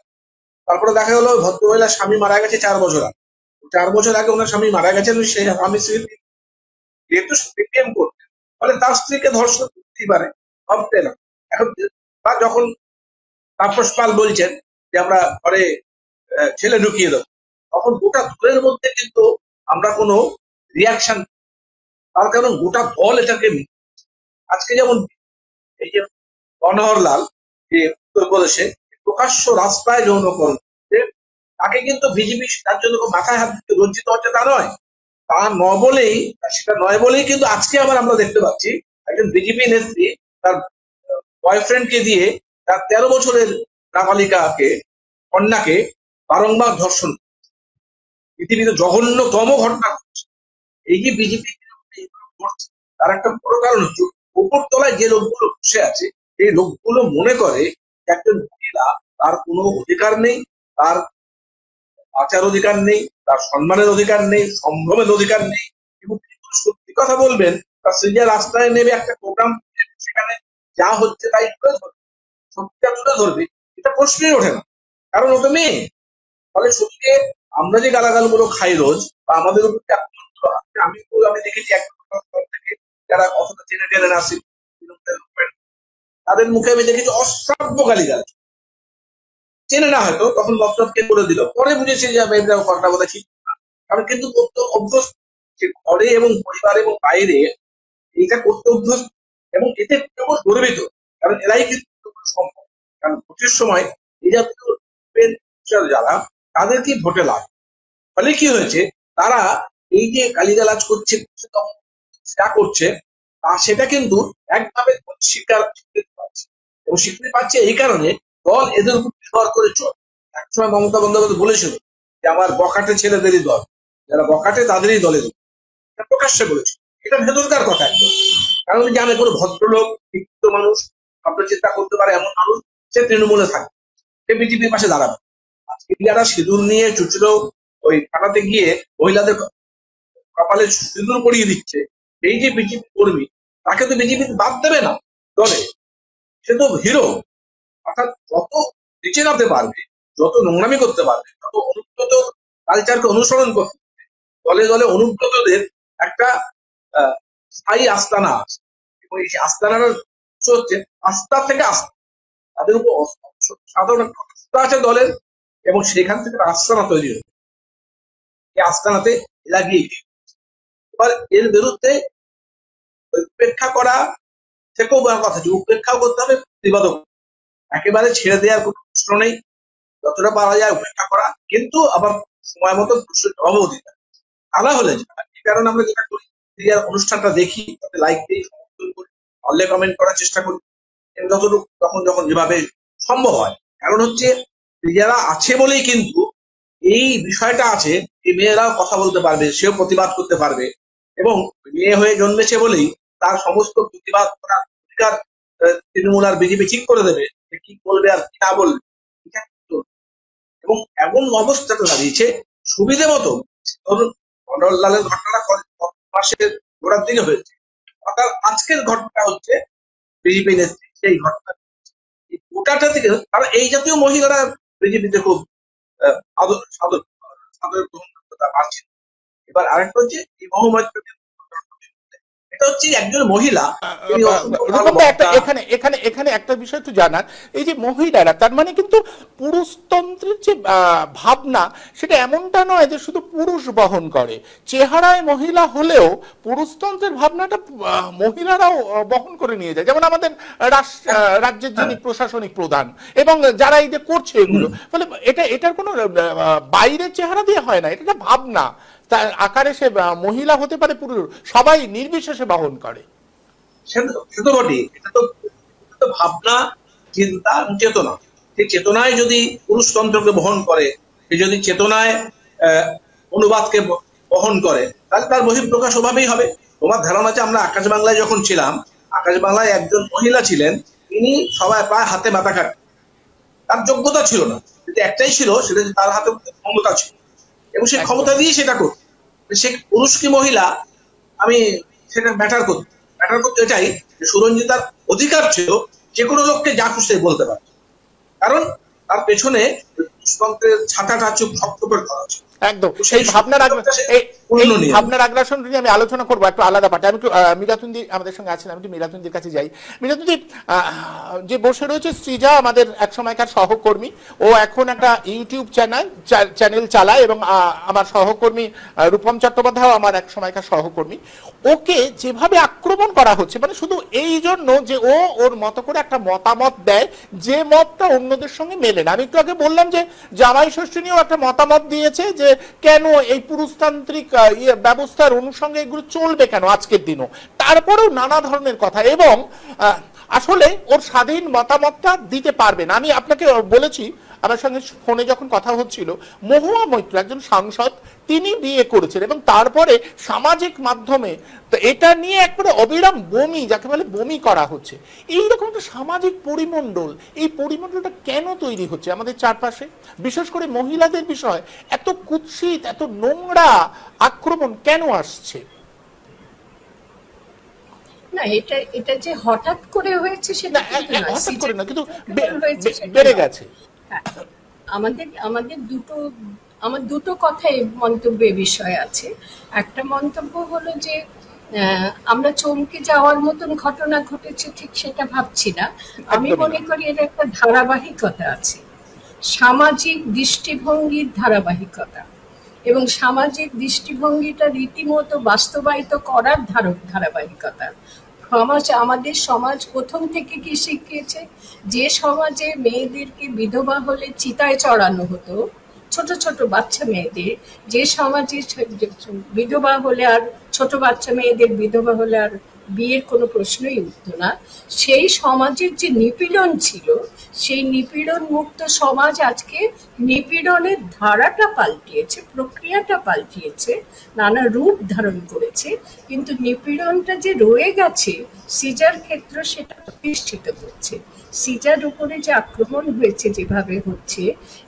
তারপরে দেখা গেল ভদ্রমহিলার স্বামী মারা গেছে 4 বছর আগে, 4 বছর আগে ওনার স্বামী মারা গেছেন, সেই স্বামী স্ত্রী যেহেতু প্রেম করতেন, ফলে তার স্ত্রীকে ধর্ষণ করতেই পারে, ভাবতে না। এখন বা যখন তাপস পাল বলছেন যে আমরা ঘরে ছেলে ঢুকিয়ে দেবো, তখন গোটা দলের মধ্যে কিন্তু আমরা কোনো রিয়াকশন, তার কারণ গোটা দল এটাকে আজকে যেমন এই যে মনোহরলাল যে উত্তরপ্রদেশে প্রকাশ্য রাস্তায় যৌনকরণ, তাকে কিন্তু বিজেপি তার জন্য মাথায় হাত দিতে লজ্জিত হচ্ছে তা নয়, তা বলেই, সেটা নয় বলেই কিন্তু আজকে আবার আমরা দেখতে পাচ্ছি একজন বিজেপি নেত্রী তার বয়ফ্রেন্ডকে দিয়ে তার 13 বছরের নাবালিকাকে, কন্যাকে বারংবার ধর্ষণ, পৃথিবীতে জঘন্যতম ঘটনা ঘটছে। এই যে বিজেপি করছে তার একটা বড় কারণ হচ্ছে উপর তলায় যে লোকগুলো বসে আছে, এই লোকগুলো মনে করে একজন মহিলা তার কোনো অধিকার নেই, তার বাঁচার অধিকার নেই, তার সম্মানের অধিকার নেই, সম্ভ্রমের অধিকার নেই। এবং সত্যি কথা বলবেন, তার সিরিয়া রাস্তায় নেমে একটা প্রোগ্রাম, সেখানে যা হচ্ছে তাই তুলে ধরবে, সত্যিটা তুলে ধরবে, এটা প্রশ্নই ওঠে না, কারণ ওটা মেয়ে। ফলে সত্যি আমরা যে গালাগাল গুলো খাই রোজ, বা আমাদের উপর আমি দেখেছি থেকে যারা অতটা চেনে টেনে না আসি, তাদের মুখে আমি দেখেছি অশ্রাব্য গালিগাল, চেনে না হয়তো, তখন বক্তব্যকে করে দিল, পরে বুঝেছি যে ঘটনা বোধ ঠিক না। কারণ কিন্তু অভ্যস্ত, ঘরে এবং পরিবার এবং বাইরে এইটা করতে অভ্যস্ত, এবং এতে কেবল গর্বিত, কারণ এরাই কিন্তু সম্ভব। কারণ ভোটের সময় এই জাতীয় যারা, তাদেরকে ভোটে লাভ, ফলে কি হয়েছে, তারা এই যে গালিগালাজ করছে যা করছে, সেটা কিন্তু একভাবে স্বীকার পাচ্ছে, এবং স্বীকৃতি পাচ্ছে এই কারণে দল এদের উপর নির্ভর করে চলে। একসময় মমতা বন্দ্যোপাধ্যায় বলেছিল যে আমার বখাটে ছেলেদেরই দল, যারা বখাটে তাদেরই দলে দল, এটা প্রকাশ্যে বলেছিল। এটা ভেতরকার কথা একদম, কারণ জানে কোনো ভদ্রলোক, শিক্ষিত মানুষ, ভাবনা চিন্তা করতে পারে এমন মানুষ, সে তৃণমূলে থাকে, সে বিজেপির পাশে দাঁড়াবে। আজকে যারা সিঁদুর নিয়ে চুচুলো ওই কাটাতে গিয়ে মহিলাদের কপালে সিঁদুর পরিয়ে দিচ্ছে, এই যে বিজেপি কর্মী, তাকে তো বিজেপি বাদ দেবে না দলে, সে তো হিরো। অর্থাৎ যত নিচে নামতে পারবে, যত নোংরামি করতে পারবে, যত অনুব্রত কালচারকে অনুসরণ করতে পারবে, দলে দলে অনুব্রতদের একটা স্থায়ী আস্তানা আছে, এবং এই আস্তানার হচ্ছে আস্থা থেকে আস্থা, তাদের উপর সাধারণ আস্থা আছে দলের, এবং সেখান থেকে আস্তানা তৈরি হয়েছে, এই আস্তানাতে এরা গিয়ে, এবার এর বিরুদ্ধে উপেক্ষা করা থেকেও বড় কথা, যে উপেক্ষাও করতে হবে, প্রতিবাদও, একেবারে ছেড়ে দেওয়ার কোনো প্রশ্ন নেই, যতটা পারা যায় উপেক্ষা করা, কিন্তু আবার সময় মতো জবাবও দিতে হবে। তা না হলে, এই কারণে আমরা যেটা করি, অনুষ্ঠানটা দেখি, তাতে লাইক দিই, সমর্থন করি, পারলে কমেন্ট করার চেষ্টা করি, যতটুকু তখন যখন যেভাবে সম্ভব হয়। কারণ হচ্ছে যারা আছে বলেই কিন্তু এই বিষয়টা আছে, এই মেয়েরাও কথা বলতে পারবে, সেও প্রতিবাদ করতে পারবে, এবং মেয়ে হয়ে জন্মেছে বলেই তার সমস্ত প্রতিবাদ করার অধিকার তৃণমূল আর বিজেপি ঠিক করে দেবে, কি বলবে আর কি না বলবে। এবং এমন অবস্থাটা দাঁড়িয়েছে সুবিধে মতো, ধরুন মনোহরলালের ঘটনাটা মাসের গোড়ার দিকে হয়েছে, অর্থাৎ আজকের ঘটনা হচ্ছে বিজেপি নেত্রী সেই ঘটনা, গোটাটা থেকে, কারণ এই জাতীয় মহিলারা বিজেপিতে খুব সাদর গ্রহণ করতে পারছে। এবার আরেকটা হচ্ছে এই মহামৈত্র, এটা হচ্ছে একজন মহিলা, এখানে এখানে এখানে একটা বিষয় একটু জানার, এই যে মহিলারা, তার মানে কিন্তু পুরুষতন্ত্রের যে ভাবনা, সেটা এমনটা নয় যে শুধু পুরুষ বহন করে, চেহারায় মহিলা হলেও পুরুষতন্ত্রের ভাবনাটা মহিলারাও বহন করে নিয়ে যায়। যেমন আমাদের রাজ্যের যিনি প্রশাসনিক প্রধান, এবং যারা এই যে করছে এগুলো, ফলে এটার কোনো বাইরের চেহারা দিয়ে হয় না, এটা একটা ভাবনা, তার আকারে সে মহিলা হতে পারে, পুরুষ, সবাই নির্বিশেষে বহন করে। সে তো বটেই, এটা তো ভাবনা, চিন্তা, চেতনা। সেই চেতনায় যদি পুরুষতন্ত্রকে বহন করে, সে যদি চেতনায় অনুবাদকে বহন করে, তাহলে তার বহিঃপ্রকাশ ওভাবেই হবে। তোমার ধারণা আছে, আমরা আকাশ বাংলায় যখন ছিলাম, আকাশ বাংলায় একজন মহিলা ছিলেন, তিনি সবাই প্রায় হাতে ব্যথা কাটেন, তার যোগ্যতা ছিল না, কিন্তু একটাই ছিল, সেটা তার হাতে ক্ষমতা ছিল, এবং সেই ক্ষমতা দিয়ে সেটা করত। সে পুরুষ কি মহিলা আমি সেটা ম্যাটার করতো এটাই যে সুরঞ্জিতার অধিকার ছিল যে কোনো লোককে যা খুশি বলতে পারে, কারণ তার পেছনে দুষ্মন্ত্রের ছাতাটা চুপ শক্ত করে ধরা ছিল। একদম এই ভাবনার আগ্রাসন নিয়ে আমি আলোচনা করবো একটু আলাদা পাঠে। আমি একটু মিরাতুন্দি আমাদের সঙ্গে আছেন, আমি একটু মিরাতুন্দির কাছে যাই। মিরাতুন্দি, যে বসে রয়েছে সৃজা আমাদের এক সময়কার সহকর্মী, ও এখন একটা ইউটিউব চ্যানেল চালায় এবং আমার সহকর্মী রূপম চট্টোপাধ্যায় আমার এক সময়কার সহকর্মী। ওকে যেভাবে আক্রমণ করা হচ্ছে, মানে শুধু এই জন্য যে ও ওর মতো করে একটা মতামত দেয় যে মতটা অন্যদের সঙ্গে মেলে না। আমি একটু আগে বললাম যে জামাই ষষ্ঠী নিয়েও একটা মতামত দিয়েছে যে কেন এই পুরুষতান্ত্রিক ব্যবস্থার অনুষঙ্গে এগুলো চলবে কেন আজকের দিনও, তারপরেও নানা ধরনের কথা, এবং আসলে ওর স্বাধীন মতামতটা দিতে পারবে না। আমি আপনাকে বলেছি, আমার সঙ্গে ফোনে যখন কথা হচ্ছিল, মহুয়া মৈত্র একজন সাংসদ, তিনি বিয়ে করেছেন এবং তারপরে সামাজিক মাধ্যমে এটা নিয়ে একবারে অবিরাম বমি, যাকে বলে বমি করা হচ্ছে। এইরকম একটা সামাজিক পরিমণ্ডল, এই পরিমণ্ডলটা কেন তৈরি হচ্ছে আমাদের চারপাশে, বিশেষ করে মহিলাদের বিষয় এত কুৎসিত, এত নোংরা আক্রমণ কেন আসছে? না, এটা যে হঠাৎ করে হয়েছে সেটা হঠাৎ করে না, কিন্তু বেড়ে গেছে। আমার দুটো কথাই মন্তব্যের বিষয় আছে। একটা মন্তব্য হলো যে আমরা চমকে যাওয়ার মতন ঘটনা ঘটেছে ঠিক সেটা ভাবছি না। আমি মনে করি এর একটা ধারাবাহিকতা আছে, সামাজিক দৃষ্টিভঙ্গির ধারাবাহিকতা, এবং সামাজিক দৃষ্টিভঙ্গিটা রীতিমতো বাস্তবায়িত করার ধারাবাহিকতা। আমাদের সমাজ প্রথম থেকে কি শিখিয়েছে, যে সমাজে মেয়েদেরকে বিধবা হলে চিতায় চড়ানো হতো, ছোট ছোট বাচ্চা মেয়েদের, যে সমাজে বিধবা হলে আর ছোট বাচ্চা মেয়েদের বিধবা হলে আর বিয়ের কোনো প্রশ্নই উঠতো না, সেই সমাজের যে নিপীড়ন ছিল, সেই নিপীড়ন মুক্ত সমাজ আজকে নিপীড়নের ধারাটা পাল্টিয়েছে, প্রক্রিয়াটা পাল্টিয়েছে, নানা রূপ ধারণ করেছে, কিন্তু নিপীড়নটা যে রয়ে গেছে সিজার ক্ষেত্র সেটা প্রতিষ্ঠিত করছে। সিজার উপরে যে আক্রমণ হয়েছে যেভাবে হচ্ছে,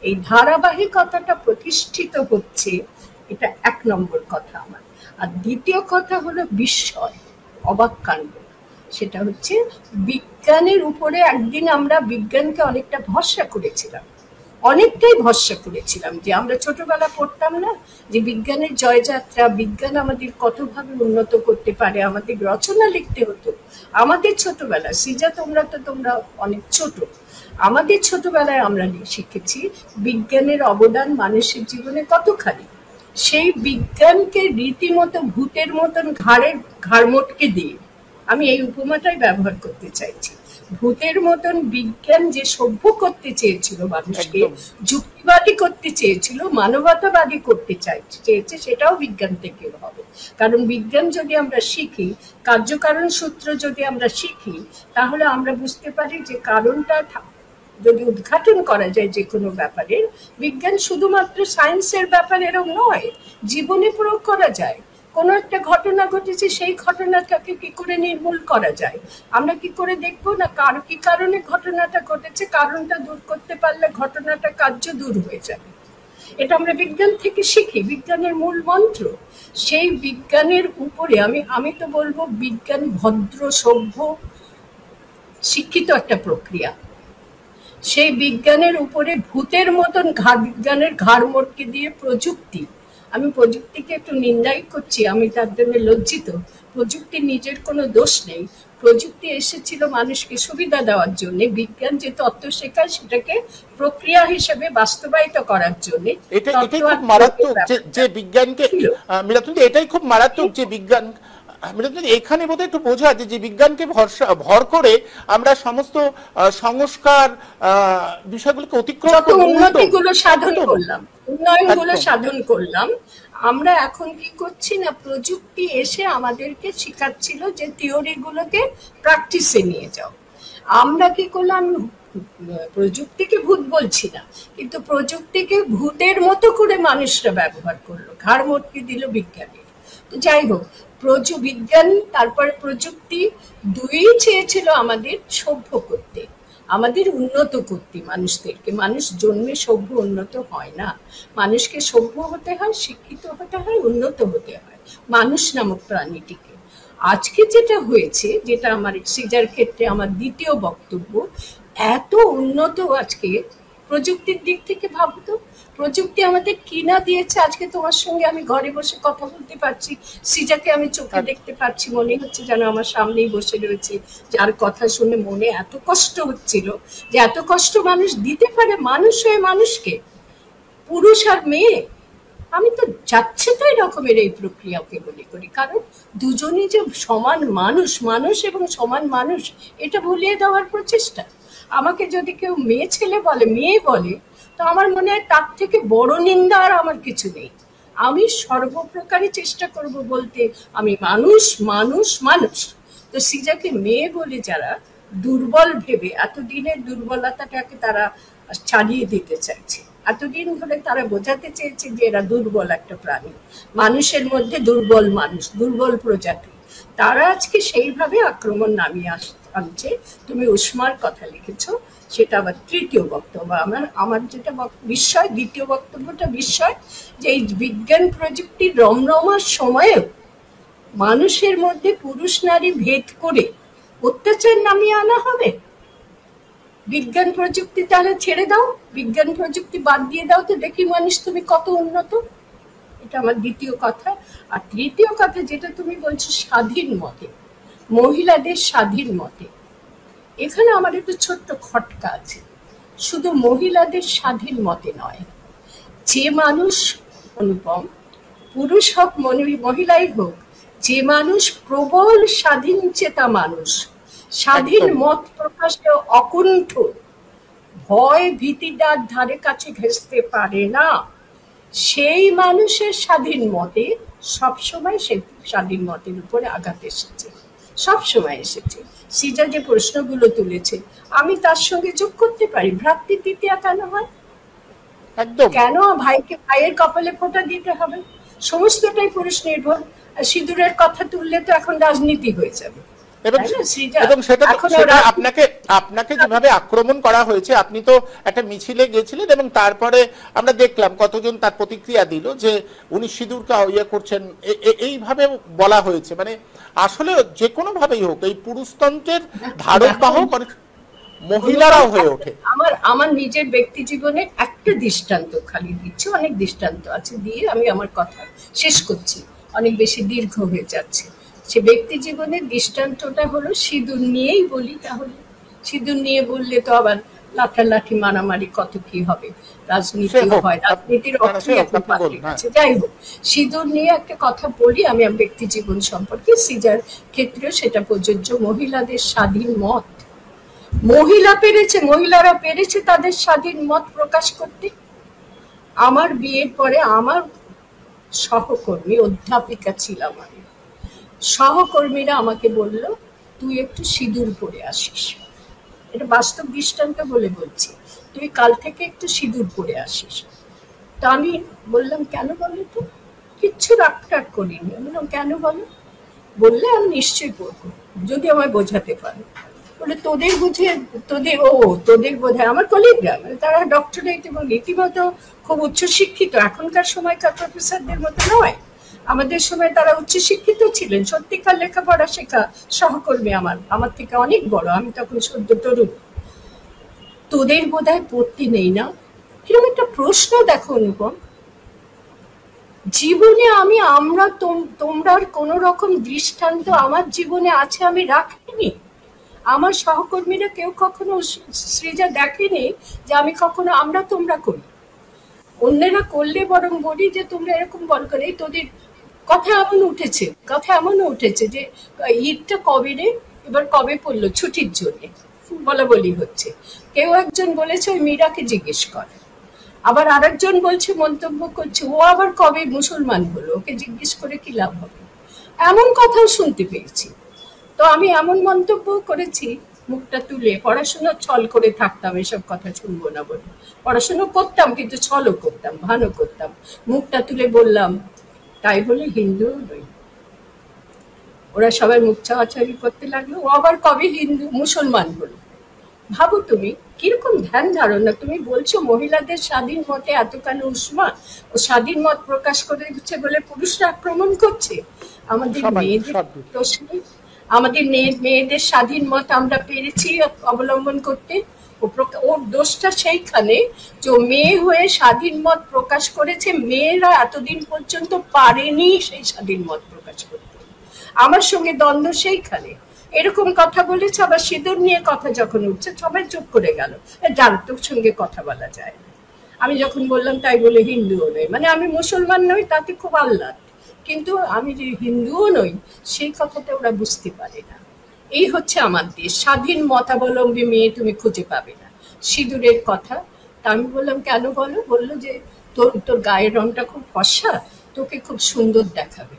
এই ধারাবাহিকতাটা প্রতিষ্ঠিত হচ্ছে, এটা এক নম্বর কথা আমার। আর দ্বিতীয় কথা হলো বিস্ময়, অবাক কাণ্ড। সেটা হচ্ছে বিজ্ঞানের উপরে একদিন আমরা বিজ্ঞানকে অনেকটাই ভরসা করেছিলাম, যে আমরা ছোটবেলা পড়তাম না যে বিজ্ঞানের জয়যাত্রা, বিজ্ঞান আমাদের কতভাবে উন্নত করতে পারে, আমাদের রচনা লিখতে হতো আমাদের ছোটবেলায়। সিজা তোমরা অনেক ছোট, আমাদের ছোটবেলায় আমরা শিখেছি বিজ্ঞানের অবদান মানুষের জীবনে কতখানি। সেই বিজ্ঞানকে রীতিমতো ভূতের মতন ঘাড় মটকে দিয়ে, আমি এই উপমাটাই ব্যবহার করতে চাইছি, ভূতের মতন বিজ্ঞান যে সভ্য করতে চেয়েছিল মানুষকে, যুক্তিবাদী করতে চেয়েছিল, মানবতাবাদী করতে চেয়েছে, সেটাও বিজ্ঞান থেকে হবে। কারণ বিজ্ঞান যদি আমরা শিখি, কার্যকারণ সূত্র যদি আমরা শিখি, তাহলে আমরা বুঝতে পারি যে কারণটা যদি উদ্ঘাটন করা যায় যে কোনো ব্যাপারে, বিজ্ঞান শুধুমাত্র সায়েন্সের ব্যাপার এরকম নয়, জীবনে প্রয়োগ করা যায়। কোনো একটা ঘটনা ঘটেছে, সেই ঘটনাটাকে কি করে নির্মূল করা যায়, আমরা কি করে দেখবো না কি কারণে ঘটনাটা ঘটেছে, কারণটা দূর করতে পারলে ঘটনাটা কার্য দূর হয়ে যাবে। এটা আমরা বিজ্ঞান থেকে শিখি, বিজ্ঞানের মূল মন্ত্র। সেই বিজ্ঞানের উপরে আমি তো বলবো বিজ্ঞান ভদ্র, সভ্য, শিক্ষিত একটা প্রক্রিয়া। সেই বিজ্ঞানের উপরে ভূতের মতন বিজ্ঞানের ঘাড় মটকে দিয়ে প্রযুক্তি, আমি প্রযুক্তিকে একটু নিন্দাই করছি, আমি তার জন্য লজ্জিত। প্রযুক্তির নিজের কোনো দোষ নেই, প্রযুক্তি এসেছিল মানুষকে সুবিধা দেওয়ার জন্য, বিজ্ঞান যে তত্ত্ব শেখায় সেটাকে প্রক্রিয়া হিসেবে বাস্তবায়িত করার জন্য। এটাই খুব মারাত্মক যে বিজ্ঞানকে, এটাই খুব মারাত্মক যে বিজ্ঞান, এখানে বোধহয় একটু বোঝা যে বিজ্ঞানকে ভর করে আমরা সমস্ত সংস্কার বিষয়গুলোকে অতিক্রম উন্নয়নগুলো সাধন করলাম। আমরা এখন কি করছি না, প্রযুক্তি এসে আমাদেরকে শেখাচ্ছিল যে থিওরি গুলোকে প্র্যাকটিসে নিয়ে যাও। আমরা কি করলাম, প্রযুক্তিকে ভূত বলছি না, কিন্তু প্রযুক্তিকে ভূতের মতো করে মানুষরা ব্যবহার করলো, ঘাড় মটকে দিল বিজ্ঞানের। তো যাই হোক, বিজ্ঞান তারপরে প্রযুক্তি দুই চেয়েছিল আমাদের সভ্য করতে, আমাদের উন্নত করতে মানুষদেরকে। মানুষ জন্মে সভ্য উন্নত হয় না, মানুষকে সভ্য হতে হয়, শিক্ষিত হতে হয়, উন্নত হতে হয় মানুষ নামক প্রাণীটিকে। আজকে যেটা হয়েছে, যেটা আমার সিজার ক্ষেত্রে আমার দ্বিতীয় বক্তব্য, এত উন্নত আজকে প্রযুক্তির দিক থেকে ভাবতো, প্রযুক্তি আমাদের কিনা দিয়েছে। আজকে তোমার সঙ্গে আমি ঘরে বসে কথা বলতে পারছি, সিজাকে আমি চোখে দেখতে পাচ্ছি, মনে হচ্ছে যেন আমার সামনেই বসে রয়েছে, যার কথা শুনে মনে এত কষ্ট হচ্ছিল যে এত কষ্ট মানুষ দিতে পারে মানুষ হয়ে মানুষকে, পুরুষ আর মেয়ে। আমি তো যাচ্ছে তাই রকমের এই প্রক্রিয়াকে মনে করি, কারণ দুজনই যে সমান মানুষ, মানুষ এবং সমান মানুষ, এটা ভুলিয়ে দেওয়ার প্রচেষ্টা। আমাকে যদি কেউ মেয়ে ছেলে বলে, মেয়ে বলে, তো আমার মনে হয় তার থেকে বড় নিন্দা আর আমার কিছু নেই। আমি সর্বপ্রকারে চেষ্টা করব বলতে আমি মানুষ, মানুষ, মানুষ। তো সিজাকে মেয়ে বলে যারা দুর্বল ভেবে এতদিনের দুর্বলতাটাকে তারা ছাড়িয়ে দিতে চাইছে, এতদিন ধরে তারা বোঝাতে চেয়েছে যে এরা দুর্বল একটা প্রাণী, মানুষের মধ্যে দুর্বল মানুষ, দুর্বল প্রজাতি, তারা আজকে সেইভাবে আক্রমণ নামিয়ে আনছে। তুমি উষ্মার কথা লিখেছ, সেটা আবার তৃতীয় বক্তব্য। আমার যেটা বিষয়, দ্বিতীয় বক্তব্যটা বিষয় যে এই বিজ্ঞান প্রযুক্তির রমরমার সময়েও মানুষের মধ্যে পুরুষ নারী ভেদ করে অত্যাচার নামিয়ে আনা হবে। বিজ্ঞান প্রযুক্তি তাহলে ছেড়ে দাও, বিজ্ঞান প্রযুক্তি বাদ দিয়ে দাও, তো দেখি মানুষ তুমি কত উন্নত। এটা আমার দ্বিতীয় কথা। আর তৃতীয় কথা যেটা তুমি বলছো স্বাধীন মতে, মহিলাদের স্বাধীন মতে, এখানে আমার একটু ছোট্ট খটকা আছে। শুধু মহিলাদের স্বাধীন মতে নয়, যে মানুষ, অনুপম, পুরুষ হোক মহিলাই হোক, যে মানুষ প্রবল স্বাধীন চেতা মানুষ, স্বাধীন মত প্রকাশে অকুণ্ঠ, ভয় ভীতিটার ধারে কাছে ঘেঁষতে পারে না, সেই মানুষের স্বাধীন মতে সবসময় সে স্বাধীন মতের উপরে আঘাত এসেছে, সবসময় এসেছে। সিজা যে প্রশ্নগুলো তুলেছে আমি তার সঙ্গে যোগ করতে পারি। ভ্রাতৃদ্বিতীয়া কেন হয়? কেন ভাইকে ভাইয়ের কপালে ফোঁটা দিতে হবে? সমস্তটাই পুরুষ নির্ভর। সিঁদুরের কথা তুললে তো এখন রাজনীতি হয়ে যাবে। এবং সেটা আপনাকে যেভাবে আক্রমণ করা হয়েছে, আপনি তো একটা মিছিলে গেছিলেন এবং তারপরে আমরা দেখলাম কতজন তার প্রতিক্রিয়া দিল যে উনি সিঁদুরকে ইয়ে করছেন, এইভাবে বলা হয়েছে। মানে আসলে যে কোনো ভাবেই হোক এই পুরুষতন্ত্রের ধারক বাহক অনেক মহিলারাও হয়ে ওঠে। আমার নিজের ব্যক্তি জীবনে একটা দৃষ্টান্ত খালি দিচ্ছি, অনেক দৃষ্টান্ত আছে, দিয়ে আমি আমার কথা শেষ করছি, অনেক বেশি দীর্ঘ হয়ে যাচ্ছে। সে ব্যক্তি জীবনের দৃষ্টান্তটা হলো, সিঁদুর নিয়েই বলি তাহলে। সিঁদুর নিয়ে বললে তো আবার লাঠালাঠি মারামারি কত কি হবে, রাজনীতি হয়, রাজনীতির অর্থই এখন পাল্টে গেছে। যাই হোক, সিঁদুর নিয়ে একটা কথা বলি আমি ব্যক্তি জীবন সম্পর্কে। সিজার ক্ষেত্রেও সেটা প্রযোজ্য। মহিলাদের স্বাধীন মত, মহিলারা পেরেছে তাদের স্বাধীন মত প্রকাশ করতে। আমার বিয়ের পরে আমার সহকর্মী, অধ্যাপিকা ছিলাম আমি, সহকর্মীরা আমাকে বলল তুই একটু সিঁদুর পরে আসিস। এটা বাস্তব দৃষ্টান্ত বলে বলছি, তুই কাল থেকে একটু সিঁদুর পরে আসিস। তা আমি বললাম কেন বলো তো? কিচ্ছু রাগ করিনি। আমি বললাম কেন বলো? বললে আমি নিশ্চয়ই পড়বো যদি আমায় বোঝাতে পারো। বলে তোদের বোঝায় আমার কলিগরা, তারা ডক্টরেট এবং রীতিমতো খুব উচ্চশিক্ষিত, এখনকার সময়কার প্রফেসরদের মতো নয়, আমাদের সময় তারা উচ্চশিক্ষিত ছিলেন, সত্যিকার লেখাপড়া শেখা সহকর্মী আমার থেকে অনেক বড়, আমি তখন সদ্য তরুণ। তোদের বোধহয় পড়তে নেই না? কিরকম একটা প্রশ্ন দেখো অনুপম। জীবনে তোমরা কোন রকম দৃষ্টান্ত আমার জীবনে আছে আমি রাখিনি। আমার সহকর্মীরা কেউ কখনো সৃজা দেখেনি যে আমি কখনো তোমরা করি। অন্যেরা করলে বরং বলি যে তোমরা এরকম বল করে। তোদের কথা এমনও উঠেছে যে ঈদটা কবে রে, এবার কবে পড়লো ছুটির জন্য বলা বলি হচ্ছে। কেউ একজন বলেছে ওই মীরাকে জিজ্ঞেস কর, আবার আরেকজন বলছে, মন্তব্য করছে ও আবার কবে মুসলমান হলো, ওকে জিজ্ঞেস করে কি লাভ হবে। এমন কথাও শুনতে পেয়েছি। তো আমি এমন মন্তব্য করেছি মুখটা তুলে, পড়াশোনা ছল করে থাকতাম, এসব কথা শুনবো না বলে। পড়াশোনা করতাম কিন্তু ছলও করতাম, ভানও করতাম। মুখটা তুলে বললাম তাই বলে হিন্দু নই। ওরা সবাই মুখ চাওয়াচাওয়ি করতে লাগলো, ও আবার কবে মুসলমান হলো। ভাবো তুমি কিরকম ধ্যান ধারণা। তুমি বলছো মহিলাদের স্বাধীন মতে এত কেন উষ্মা, ও স্বাধীন মত প্রকাশ করেছে বলে পুরুষরা আক্রমণ করছে। আমাদের সবাই মেয়েদের সব দোষ নেই? আমাদের মেয়েদের স্বাধীন মত আমরা পেরেছি অবলম্বন করতে। ওর দোষটা সেইখানে যে মেয়ে হয়ে স্বাধীন মত প্রকাশ করেছে, মেয়েরা এতদিন পর্যন্ত পারেনি সেই স্বাধীন মত প্রকাশ করতে। আমার সঙ্গে দ্বন্দ্ব সেইখানে। এরকম কথা বলেছে, আবার সিঁদুর নিয়ে কথা যখন উঠছে সবাই চুপ করে গেল, যার তোর সঙ্গে কথা বলা যায়। আমি যখন বললাম তাই বলে হিন্দুও নই, মানে আমি মুসলমান নই তাতে খুব আহ্লাদ, কিন্তু আমি যে হিন্দুও নই সেই কথাটা ওরা বুঝতে পারে না। এই হচ্ছে আমার দেশ। স্বাধীন মতাবলম্বী মেয়ে তুমি খুঁজে পাবে না। সিঁদুরের কথা, তা আমি বললাম কেন বলো? বললো যে তোর তোর গায়ের রংটা খুব ফর্সা, তোকে খুব সুন্দর দেখাবে।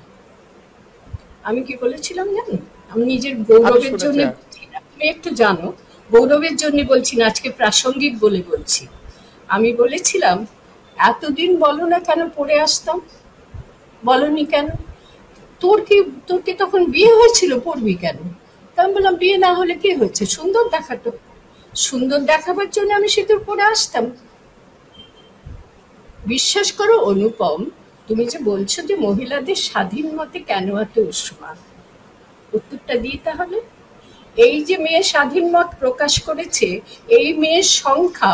আমি কি বলেছিলাম জানো? আমি নিজের আমি গৌরবের জন্য শুনেছি। বলছি না, তুমি একটু জানো, গৌরবের জন্য বলছি না, আজকে প্রাসঙ্গিক বলে বলছি। আমি বলেছিলাম এতদিন বলো না কেন পড়ে আসতাম, বলনি কেন? তোর কি তখন বিয়ে হয়েছিল, পড়বি কেন? তা আমি বললাম বিয়ে না হলে কি হয়েছে, সুন্দর দেখাতো, সুন্দর দেখাবার জন্য আমি সিঁদুর পরে আসতাম। বিশ্বাস করো অনুপম, তুমি যে বলছো যে মহিলাদের স্বাধীন মতে কেন এত উষ্মা, উত্তরটা দিই তাহলে। এই যে মেয়ে স্বাধীন মত প্রকাশ করেছে, এই মেয়ের সংখ্যা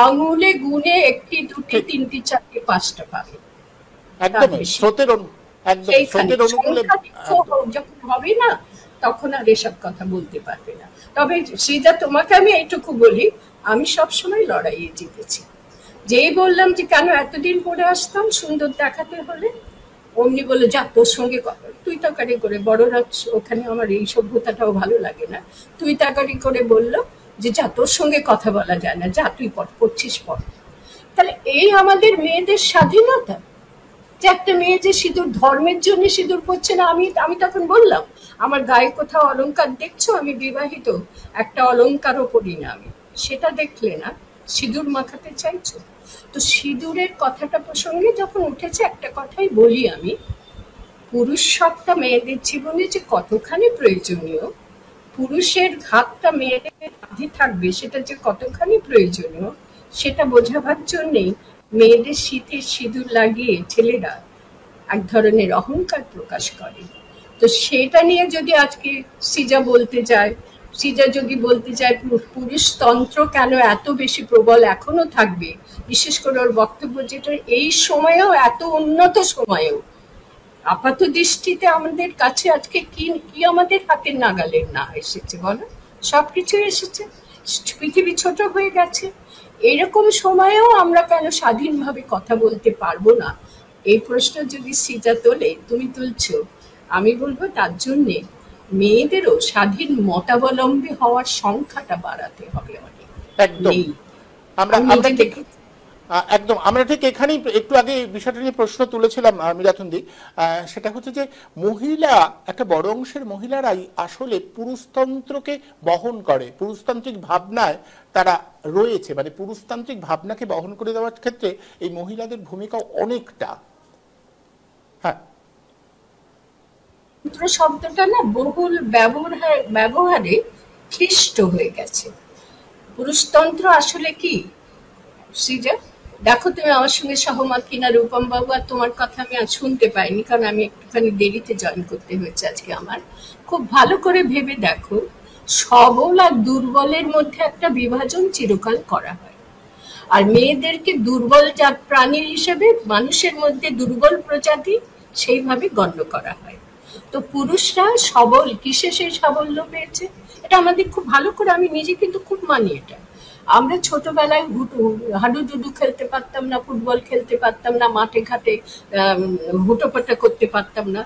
আঙুলে গুনে একটি দুটি ঠিক, তিনটি চারটি পাঁচটা পাবে, তার একদমই বেশি। স্রোতের একদম সেইখানে স্রোতের অনুকূলে। সংখ্যাধিক্য একদম যখন হবে না, তখন আর এসব কথা বলতে পারবে না। তবে শ্রীজা, তোমাকে আমি এইটুকু বলি, আমি সবসময় লড়াইয়ে জিতেছি। যেই বললাম যে কেন এতদিন পরে আসতাম সুন্দর দেখাতে হলে, অমনি বলে যা তোর সঙ্গে কথা, তুই তাকারি করে, বড়রা ওখানে আমার এই সভ্যতাটাও ভালো লাগে না, তুই তাকারি করে বললো যে যা তোর সঙ্গে কথা বলা যায় না, যা তুই পড়ছিস পড়। তাহলে এই আমাদের মেয়েদের স্বাধীনতা, যে একটা মেয়ে যে সিঁদুর ধর্মের জন্য সিঁদুর পরছে না। আমি আমি তখন বললাম আমার গায়ে কোথাও অলংকার দেখছো? আমি বিবাহিত, একটা অলংকারও পরি না আমি, সেটা দেখলে না সিঁদুর মাখাতে চাইছো? তো সিঁদুরের কথাটা প্রসঙ্গে যখন উঠেছে একটা কথাই বলি আমি, পুরুষ সত্তা মেয়েদের জীবনে যে কতখানি প্রয়োজনীয়, পুরুষের ঘাতটা মেয়েদের কাঁধে থাকবে সেটা যে কতখানি প্রয়োজনীয়, সেটা বোঝাবার জন্যেই মেয়েদের শীতের সিঁদুর লাগিয়ে ছেলেরা এক ধরনের অহংকার প্রকাশ করে। তো সেটা নিয়ে যদি আজকে সিজা বলতে যায়, সিজা যদি বলতে চায় পুরুষতন্ত্র কেন এত বেশি প্রবল এখনো থাকবে, বিশেষ করে ওর বক্তব্য যেটা এই সময়েও, এত উন্নত সময়েও আপাত দৃষ্টিতে আমাদের কাছে আজকে কি কি আমাদের হাতের নাগালের না এসেছে বলো? সবকিছু এসেছে, পৃথিবী ছোট হয়ে গেছে। এরকম সময়েও আমরা কেন স্বাধীনভাবে কথা বলতে পারবো না? এই প্রশ্ন যদি সিজা তোলে, তুমি তুলছো, আমি বলবো তার জন্যে মেয়েদেরও স্বাধীন মতাবলম্বী হওয়ার সংখ্যাটা বাড়াতে হবে অনেক। একদম। নেই, আমরা আমি আমরা নিজে ঠিক দেখে একদম আমরা ঠিক এখানেই একটু আগে এই বিষয়টা নিয়ে প্রশ্ন তুলেছিলাম মিরাথুন্দি। সেটা হচ্ছে যে মহিলা, একটা বড় অংশের মহিলারাই আসলে পুরুষতন্ত্রকে বহন করে, পুরুষতান্ত্রিক ভাবনায় তারা রয়েছে, মানে পুরুষতান্ত্রিক ভাবনাকে বহন করে দেওয়ার ক্ষেত্রে এই মহিলাদের ভূমিকা অনেকটা। হ্যাঁ, তন্ত্র শব্দটা না বহুল ব্যবহারে ক্লিষ্ট হয়ে গেছে। পুরুষতন্ত্র আসলে কি সৃজা? দেখো তুমি আমার সঙ্গে সহমত কিনা রূপম বাবু, আর তোমার কথা আমি আজ শুনতে পাইনি কারণ আমি একটুখানি দেরিতে জয়েন করতে হয়েছে আজকে আমার। খুব ভালো করে ভেবে দেখো, সবল আর দুর্বলের মধ্যে একটা বিভাজন চিরকাল করা হয়, আর মেয়েদেরকে দুর্বল জাত প্রাণী হিসেবে মানুষের মধ্যে দুর্বল প্রজাতি সেইভাবে গণ্য করা হয়। তো পুরুষরা সবল কিসে সেই সাবল্য পেয়েছে, এটা আমাদের খুব ভালো করে, আমি নিজে কিন্তু খুব মানি এটা। আমরা ছোটবেলায় হাডুডুডু খেলতে পারতাম না, ফুটবল খেলতে পারতাম না, মাঠে ঘাটে হুটোপাটা করতে পারতাম না।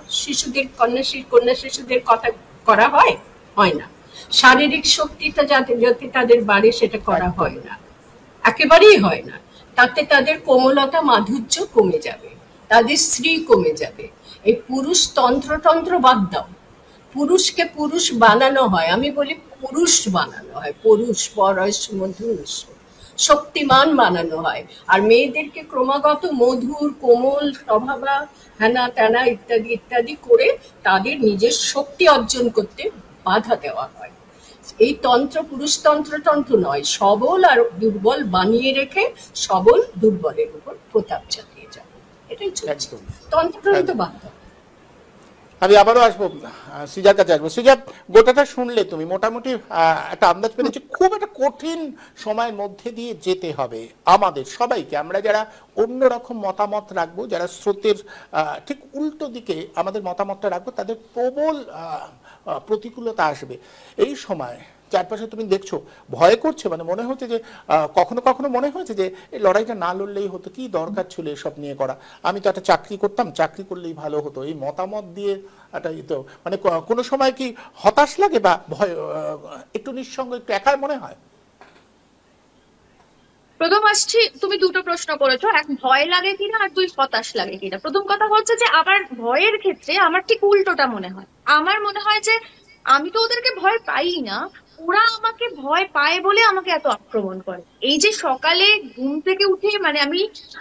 কন্যা শিশুদের কথা করা হয়? হয় না। শারীরিক শক্তিটা যাতে তাদের বাড়ে সেটা করা হয় না, একেবারেই হয় না। তাতে তাদের কোমলতা মাধুর্য কমে যাবে, তাদের স্ত্রী কমে যাবে। এই পুরুষ তন্ত্র বাদ দাও, পুরুষকে পুরুষ বানানো হয়, আমি বলি পুরুষ বানানো হয়, পুরুষ পরশ মধুর শক্তিমান বানানো হয়, আর মেয়েদেরকে ক্রমাগত মধুর কোমল স্বভাবা হ্যানা ত্যানা ইত্যাদি ইত্যাদি করে তাদের নিজের শক্তি অর্জন করতে বাধা দেওয়া হয়। এই তন্ত্র পুরুষতন্ত্র তন্ত্র নয়, সবল আর দুর্বল বানিয়ে রেখে সবল দুর্বলের উপর প্রতাপ চালিয়ে যাবে, এটাই চলছে। একদম। তন্ত্রই তো বাধ্য। আমি আবারও আসবো সৃজার কাছে আসবো। সৃজা, গোটাটা শুনলে তুমি মোটামুটি একটা আন্দাজ পেরেছি খুব একটা কঠিন সময়ের মধ্যে দিয়ে যেতে হবে আমাদের সবাইকে। আমরা যারা অন্যরকম মতামত রাখবো, যারা স্রোতের ঠিক উল্টো দিকে আমাদের মতামতটা রাখবো, তাদের প্রবল প্রতিকূলতা আসবে। এই সময় চারপাশে তুমি দেখছো ভয় করছে, মানে মনে হচ্ছে যে কখনো কখনো মনে হয়েছে যে এই লড়াইটা না লড়লেই হতো, কি দরকার ছিল এসব নিয়ে করা, আমি তো একটা চাকরি করতাম, চাকরি করলেই ভালো হতো, এই মতামত দিয়ে একটা তো মানে কোনো সময় কি হতাশ লাগে বা ভয়, একটু নিঃসঙ্গ, একটু একার মনে হয়? প্রথম আসছি, তুমি দুটো প্রশ্ন করেছো, এক ভয় লাগে কিনা আর দুই হতাশ লাগে কিনা। প্রথম কথা হচ্ছে যে আমার ভয়ের ক্ষেত্রে আমার ঠিক উল্টোটা মনে হয়। আমার মনে হয় যে আমি তো ওদেরকে ভয় পাই না, ওরা আমাকে ভয় পায় বলে আমাকে এত আক্রমণ করে। এই যে সকালে ঘুম থেকে উঠে মানে আমি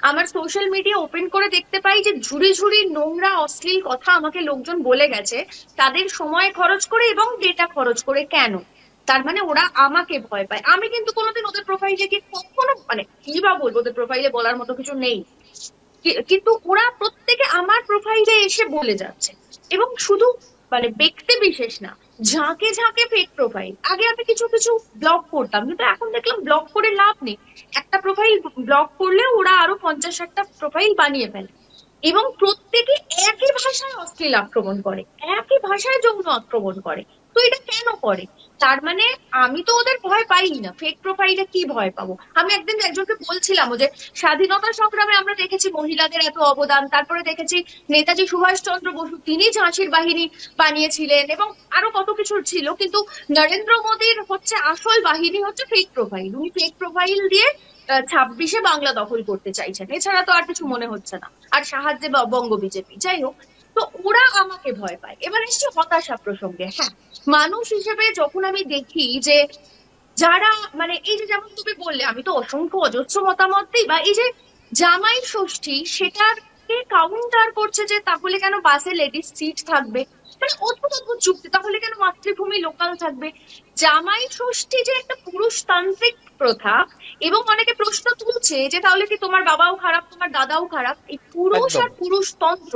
আমার সোশ্যাল মিডিয়া ওপেন করে দেখতে পাই যে ঝুড়ি ঝুড়ি নোংরা অশ্লীল কথা আমাকে লোকজন বলে গেছে, তাদের সময় খরচ করে এবং ডেটা খরচ করে। কেন? তার মানে ওরা আমাকে ভয় পায়। আমি কিন্তু কোনোদিন ওদের প্রোফাইলে গিয়ে কখনো মানে কি বা বলবো, ওদের প্রোফাইলে বলার মতো কিছু নেই, কিন্তু ওরা প্রত্যেকে আমার প্রোফাইলে এসে বলে যাচ্ছে। এবং শুধু মানে ব্যক্তি বিশেষ না, ঝাঁকে ঝাঁকে ফেক প্রোফাইল। আগে আমি কিছু কিছু ব্লক করতাম, কিন্তু এখন দেখলাম ব্লক করে লাভ নেই। একটা প্রোফাইল ব্লক করলে ওরা আরো 50-60টা প্রোফাইল বানিয়ে ফেলে, এবং প্রত্যেকে একই ভাষায় অশ্লীল আক্রমণ করে, একই ভাষায় যৌন আক্রমণ করে। তো এটা কেন করে? তার মানে আমি তো ওদের ভয় পাই না, ফেক প্রোফাইলে কি ভয় পাবো? আমি একদিন একজনকে বলছিলাম যে স্বাধীনতা সংগ্রামে আমরা দেখেছি মহিলাদের এত অবদান, তারপরে দেখেছি নেতাজি সুভাষচন্দ্র বসু তিনি ঝাঁসির বাহিনী বানিয়েছিলেন, এবং আরো কত কিছু ছিল, কিন্তু নরেন্দ্র মোদীর হচ্ছে আসল বাহিনী হচ্ছে ফেক প্রোফাইল। উনি ফেক প্রোফাইল দিয়ে 26-এ বাংলা দখল করতে চাইছেন, এছাড়া তো আর কিছু মনে হচ্ছে না, আর সাহায্যে বঙ্গ বিজেপি। যাই হোক, তো ওরা আমাকে ভয় পায়। এবার এসছে হতাশা প্রসঙ্গে। হ্যাঁ, মানুষ হিসেবে যখন আমি দেখি যে যারা মানে এই যে যেমন তুমি বললে, আমি তো অসংখ্য অজস্র মতামত দিই, বা এই যে জামাই ষষ্ঠী সেটাকে কাউন্টার করছে যে তাহলে কেন বাসে লেডিস সিট থাকবে, মানে অদ্ভুত অদ্ভুত যুক্তি, তাহলে কেন মাতৃভূমি লোকাল থাকবে। জামাই ষষ্ঠী যে একটা পুরুষতান্ত্রিক প্রথা, এবং অনেকে প্রশ্ন তুলছে যে তাহলে কি তোমার বাবাও খারাপ, তোমার দাদাও খারাপ। এই পুরুষ আর পুরুষতন্ত্র,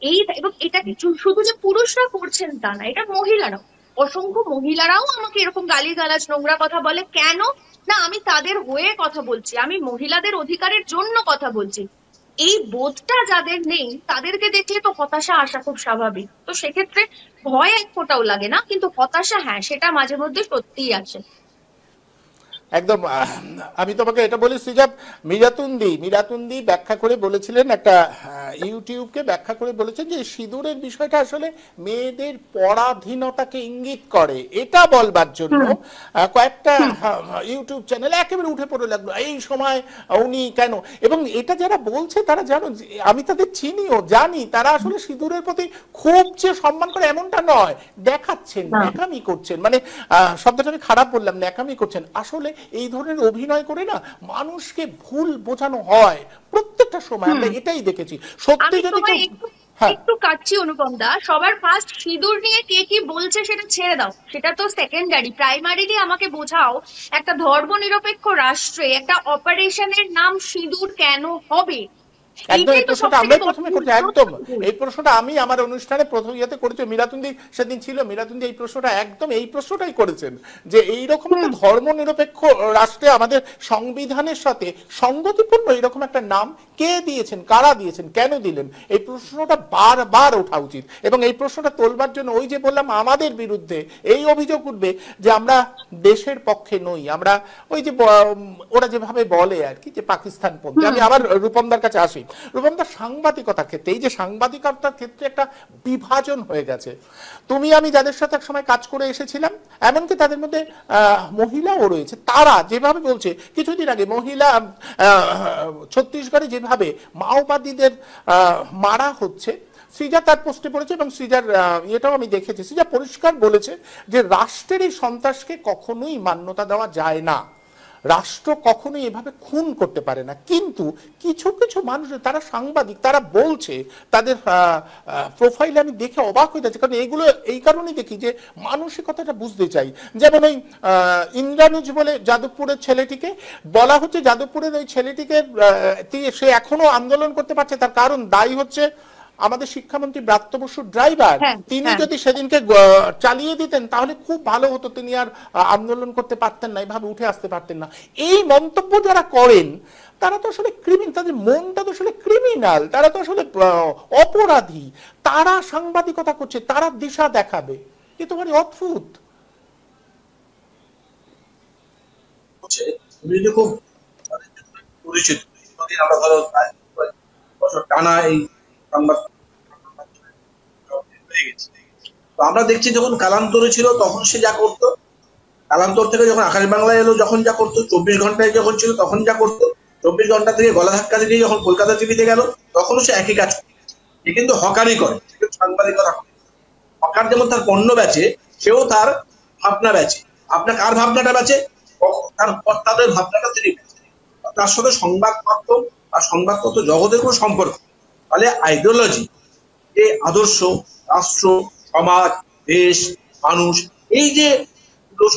এই এবং এটা শুধু যে পুরুষরা করছেন তা না, এটা মহিলারাও, অসংখ্য মহিলারাও আমাকে এরকম গালিগালাজ নোংরা কথা বলে। কেন না? আমি তাদের হয়ে কথা বলছি, আমি মহিলাদের অধিকারের জন্য কথা বলছি। এই বোধটা যাদের নেই তাদেরকে দেখলে তো হতাশা আসা খুব স্বাভাবিক। তো সেক্ষেত্রে ভয় এক ফোঁটাও লাগে না, কিন্তু হতাশা হ্যাঁ, সেটা মাঝে মধ্যে সত্যিই আসে। একদম। আমি তোমাকে এটা বলি সৃজা, মীরাতুন্দি ব্যাখ্যা করে বলেছিলেন, একটা ইউটিউবকে ব্যাখ্যা করে বলেছেন যে সিঁদুরের বিষয়টা আসলে মেয়েদের পরাধীনতাকে ইঙ্গিত করে। এটা বলবার জন্য কয়েকটা ইউটিউব চ্যানেলে একেবারে উঠে পড়ে লাগলো এই সময় উনি কেন। এবং এটা যারা বলছে তারা জানো, আমি তাদের চিনিও, জানি তারা আসলে সিঁদুরের প্রতি খুব যে সম্মান করে এমনটা নয়, দেখাচ্ছেন, ন্যাকামি করছেন। মানে শব্দটা আমি খারাপ বললাম, ন্যাকামি করছেন। আসলে এই ধরনের অভিনয় করে না মানুষকে ভুল বোঝানো হয় প্রত্যেকটা সময়, আমরা এটাই দেখেছি। সত্যি যদি একটু কাটছি অনুপম দা, সবার ফার্স্ট সিঁদুর নিয়ে কে কি বলছে সেটা ছেড়ে দাও, সেটা তো সেকেন্ডারি। প্রাইমারিলি আমাকে বোঝাও একটা ধর্মনিরপেক্ষ রাষ্ট্রে একটা অপারেশনের নাম সিঁদুর কেন হবে? একদম এই প্রশ্নটা আমরাই প্রথমে করছি। একদম এই প্রশ্নটা আমি আমার অনুষ্ঠানে প্রথম ইয়েতে করেছি, মীরাতুন্দি সেদিন ছিল, মীরাতুন্দি এই প্রশ্নটা একদম এই প্রশ্নটাই করেছেন যে এইরকম একটা ধর্মনিরপেক্ষ রাষ্ট্রে আমাদের সংবিধানের সাথে সঙ্গতিপূর্ণ এরকম একটা নাম কে দিয়েছেন, কারা দিয়েছেন, কেন দিলেন, এই প্রশ্নটা বারবার ওঠা উচিত। এবং এই প্রশ্নটা তোলবার জন্য ওই যে বললাম আমাদের বিরুদ্ধে এই অভিযোগ উঠবে যে আমরা দেশের পক্ষে নই, আমরা ওই যে ওরা যেভাবে বলে আর কি যে পাকিস্তান পন্থী। আমি আবার রূপমদার কাছে আসি। রূপমদা, সাংবাদিকতার ক্ষেত্রে এই যে সাংবাদিকতার ক্ষেত্রে একটা বিভাজন হয়ে গেছে। তুমি আমি যাদের সাথে এক সময় কাজ করে এসেছিলাম, এমনকি তাদের মধ্যে মহিলাও রয়েছে, তারা যেভাবে বলছে, কিছুদিন আগে মহিলা ছত্তিশগড়ে যেভাবে মাওবাদীদের মারা হচ্ছে, সৃজা তার পোস্টে পড়েছে এবং সৃজার এটাও আমি দেখেছি, সৃজা পরিষ্কার বলেছে যে রাষ্ট্রের এই সন্ত্রাসকে কখনোই মান্যতা দেওয়া যায় না। রাষ্ট্র কখনোই এভাবে খুন করতে পারে না। কিন্তু কিছু কিছু মানুষ, তারা সাংবাদিক, তারা বলছে, তাদের প্রোফাইলে আমি দেখে অবাক হয়ে যাচ্ছি, কারণ এগুলো এই কারণেই দেখি যে মানসিকতাটা বুঝতে চাই। যেমন ওই ইন্দ্রানুজ বলে যাদবপুরের ছেলেটিকে বলা হচ্ছে, যাদবপুরের ওই ছেলেটিকে সে এখনো আন্দোলন করতে পারছে, তার কারণ দায়ী হচ্ছে আমাদের শিক্ষামন্ত্রী ব্রাত্য বসুর ড্রাইভার। তিনি যদি সেদিনকে চালিয়ে দিতেন তাহলে খুব ভালো হতো, তিনি আর আন্দোলন করতে পারতেন না, এইভাবে উঠে আসতে পারতেন না। এই মন্তব্য যারা করেন তারা তো আসলে তাদের মনটা তো আসলে ক্রিমিনাল, তারা তো আসলে অপরাধী। তারা সাংবাদিকতা করছে, তারা দিশা দেখাবে, এ তো মানে অদ্ভুত। খুব পরিচিত, আমরা ধরো বছর টানা এই সংবাদ হয়ে গেছে। তো আমরা দেখছি যখন কালান্তরে ছিল তখন সে যা করতো, কালান্তর থেকে যখন আকাশ বাংলা এলো যখন যা করতো, 24 ঘন্টায় যখন ছিল তখন যা করতো, 24 ঘন্টা থেকে গলা ধাক্কা দিয়ে যখন কলকাতা টিভিতে গেল তখনও সে একই কাজ করে। সে কিন্তু হকারি করে, সাংবাদিকতা করে। হকার যেমন তার পণ্য বেচে, সেও তার ভাবনা বেচে। আপনার কার ভাবনাটা বেচে? তার কর্তাদের ভাবনাটা তিনি বেচে। তার সাথে সংবাদ মাধ্যম আর সংবাদপত্র জগতের কোনো সম্পর্ক। ফলে আইডিওলজি, যে আদর্শ, রাষ্ট্র, সমাজ, দেশ, মানুষ, এই যে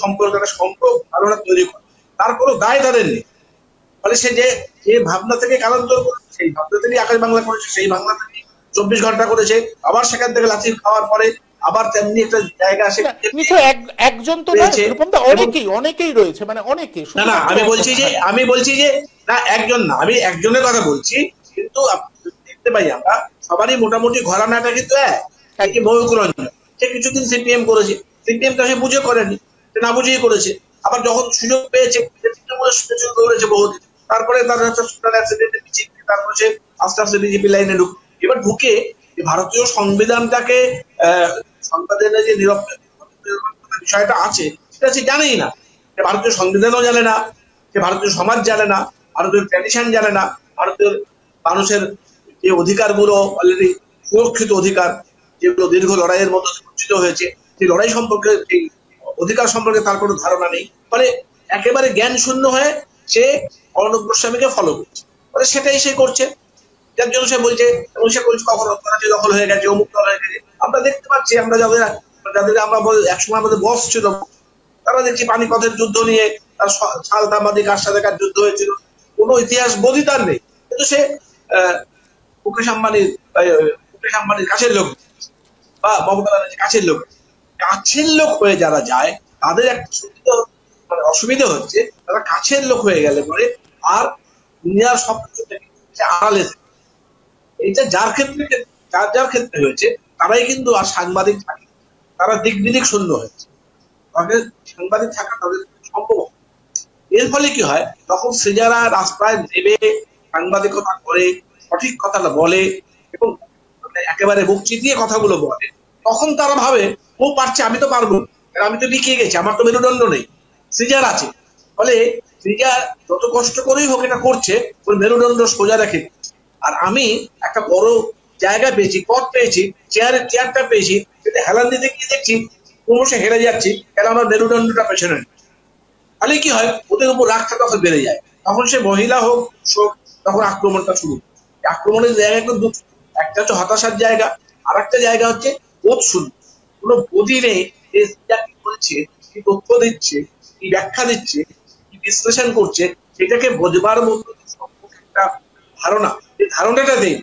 সম্পর্ক, একটা সম্পর্ক ধারণা তৈরি করে, তার কোনো দায় তাদের নেই। ফলে সে যে ভাবনা থেকে কালান্তর করেছে, সেই ভাবনা থেকে আকাশ বাংলা করেছে, সেই বাংলা থেকে 24 ঘন্টা করেছে, আবার সেখান থেকে লাথি খাওয়ার পরে আবার তেমনি একটা জায়গা আসে। একজন তো অনেকেই রয়েছে, মানে অনেকে। না, আমি বলছি যে না, একজন না, আমি একজনের কথা বলছি। কিন্তু দেখতে পাই আমরা সবারই মোটামুটি ঘরানাটা কিন্তু ময়ূররঞ্জন। সে কিছুদিন সিপিএম করেছে, সিপিএম তো সে বুঝে করেনি, সে না বুঝেই করেছে। আবার যখন সুযোগ পেয়েছে দৌড়েছে বহুদিন, তারপরে তার অ্যাক্সিডেন্টে পিছিয়ে, তারপরে সে আস্তে আস্তে বিজেপি লাইনে এবার ঢুকে ভারতীয় সংবিধানটাকে সংবিধানের যে নিরপেক্ষতা বিষয়টা আছে সেটা সে জানেই না। সে ভারতীয় সংবিধানও জানে না, সে ভারতীয় সমাজ জানে না, ভারতীয় ট্র্যাডিশন জানে না, ভারতীয় মানুষের যে অধিকারগুলো অলরেডি সুরক্ষিত অধিকার, যেগুলো দীর্ঘ লড়াইয়ের মধ্যে বঞ্চিত হয়েছে, সেই লড়াই সম্পর্কে, সেই অধিকার সম্পর্কে তার কোনো ধারণা নেই। ফলে একেবারে জ্ঞান শূন্য হয়ে সে অর্ণব গোস্বামীকে ফলো করছে, ফলে সেটাই সে করছে। যার জন্য সে বলছে, এবং সে বলছে কখনো করাচি দখল হয়ে গেছে, অমুক দল হয়ে গেছে। আমরা দেখতে পাচ্ছি, আমরা যাদের আমরা একসময় আমাদের বস ছিল, তারা দেখছি পানিপথের যুদ্ধ নিয়ে, তার সালতামাদি কার সাথে কার যুদ্ধ হয়েছিল, কোনো ইতিহাস বোধই তার নেই। কিন্তু সে মুকেশ আম্বানির কাছের লোক বা মমতা ব্যানার্জির কাছের লোক হয়ে যারা যায়, তাদের একটা অসুবিধা হচ্ছে, তারা কাছের লোক হয়ে গেলে পরে আর দুনিয়ার সবকিছু আড়ালে। এইটা যার ক্ষেত্রে হয়েছে, তারাই কিন্তু আর সাংবাদিক থাকে, তারা দিক বিদিক শূন্য হয়েছে। তাদের সাংবাদিক থাকা তাদের সম্ভব। এর ফলে কি হয়, তখন সে যারা রাস্তায় নেমে সাংবাদিকতা করে, সঠিক কথাটা বলে এবং একেবারে বুক চিতিয়ে কথাগুলো বলে, তখন তারা ভাবে ও পারছে, আমি তো পারবো, আমি তো লিখিয়ে গেছি, আমার তো মেরুদণ্ড নেই, সৃজার আছে। ফলে সৃজা যত কষ্ট করেই হোক এটা করছে, ওর মেরুদণ্ড সোজা রেখে। আর আমি একটা বড় জায়গা পেয়েছি, পথ পেয়েছি, চেয়ারটা পেয়েছি, কিন্তু হেলান দিতে গিয়ে দেখছি ক্রমশ হেরে যাচ্ছি, কেন আমার মেরুদণ্ডটা পেছনে। তাহলে কি হয়, ওদের উপর রাগটা তখন বেড়ে যায়। তখন সে মহিলা হোক, তখন আক্রমণটা শুরু। আক্রমণের জায়গা কিন্তু একটা হচ্ছে হতাশার জায়গা, আর একটা জায়গা হচ্ছে বোধ শূন্য। কোনো বোধই নেই যে কি বলছে, কি তথ্য দিচ্ছে, কি ব্যাখ্যা দিচ্ছে, কি বিশ্লেষণ করছে, সেটাকে বোঝবার মতো একটা ধারণা, এই ধারণাটা নেই।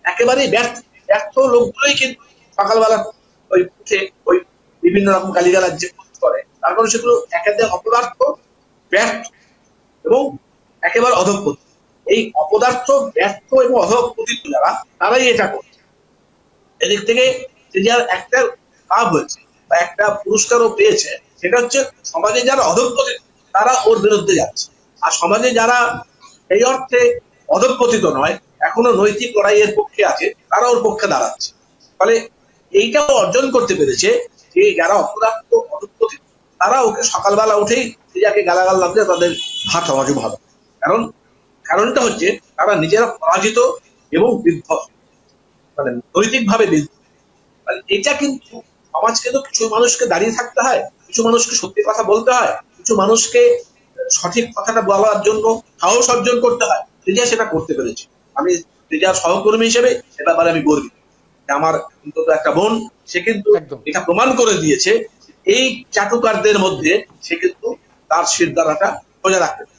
একেবারেই ব্যর্থ লোকগুলোই কিন্তু সকালবেলা ওই উঠে ওই বিভিন্ন রকম গালিগালাজ যে করে, তারপরে সেগুলো একেবারে অপদার্থ, ব্যর্থ এবং একেবারে অধঃপতি। এই অপদার্থ, ব্যর্থ এবং অধঃপতিত যারা, তারাই এটা করছে। এদিক থেকে যে যার একটা লাভ হয়েছে বা একটা পুরস্কারও পেয়েছে, সেটা হচ্ছে সমাজে যারা অধঃপতিত তারা ওর বিরুদ্ধে যাচ্ছে, আর সমাজে যারা এই অর্থে অধঃপতিত নয়, এখনো নৈতিক লড়াইয়ের পক্ষে আছে, তারা ওর পক্ষে দাঁড়াচ্ছে। ফলে এইটাও অর্জন করতে পেরেছে যে যারা অপদার্থ, অধঃপতিত, তারা ওকে সকালবেলা উঠেই যাকে গালাগাল লাগছে তাদের হাত হজম হবে। কারণটা হচ্ছে তারা নিজেরা পরাজিত এবং বিধ্বস্ত, মানে নৈতিকভাবে বিধ্বস্ত। এটা কিন্তু সমাজকে তো কিছু মানুষকে দাঁড়িয়ে থাকতে হয়, কিছু মানুষকে সত্যি কথা বলতে হয়, কিছু মানুষকে সঠিক কথাটা বলার জন্য সাহস অর্জন করতে হয়, সৃজা সেটা করতে পেরেছে। আমি সৃজার সহকর্মী হিসেবে এ ব্যাপারে আমি গর্বিত। আমার অন্তত একটা বোন, সে কিন্তু এটা প্রমাণ করে দিয়েছে এই চাটুকারদের মধ্যে সে কিন্তু তার শিরদাঁড়াটা বজায় রাখতে পারে।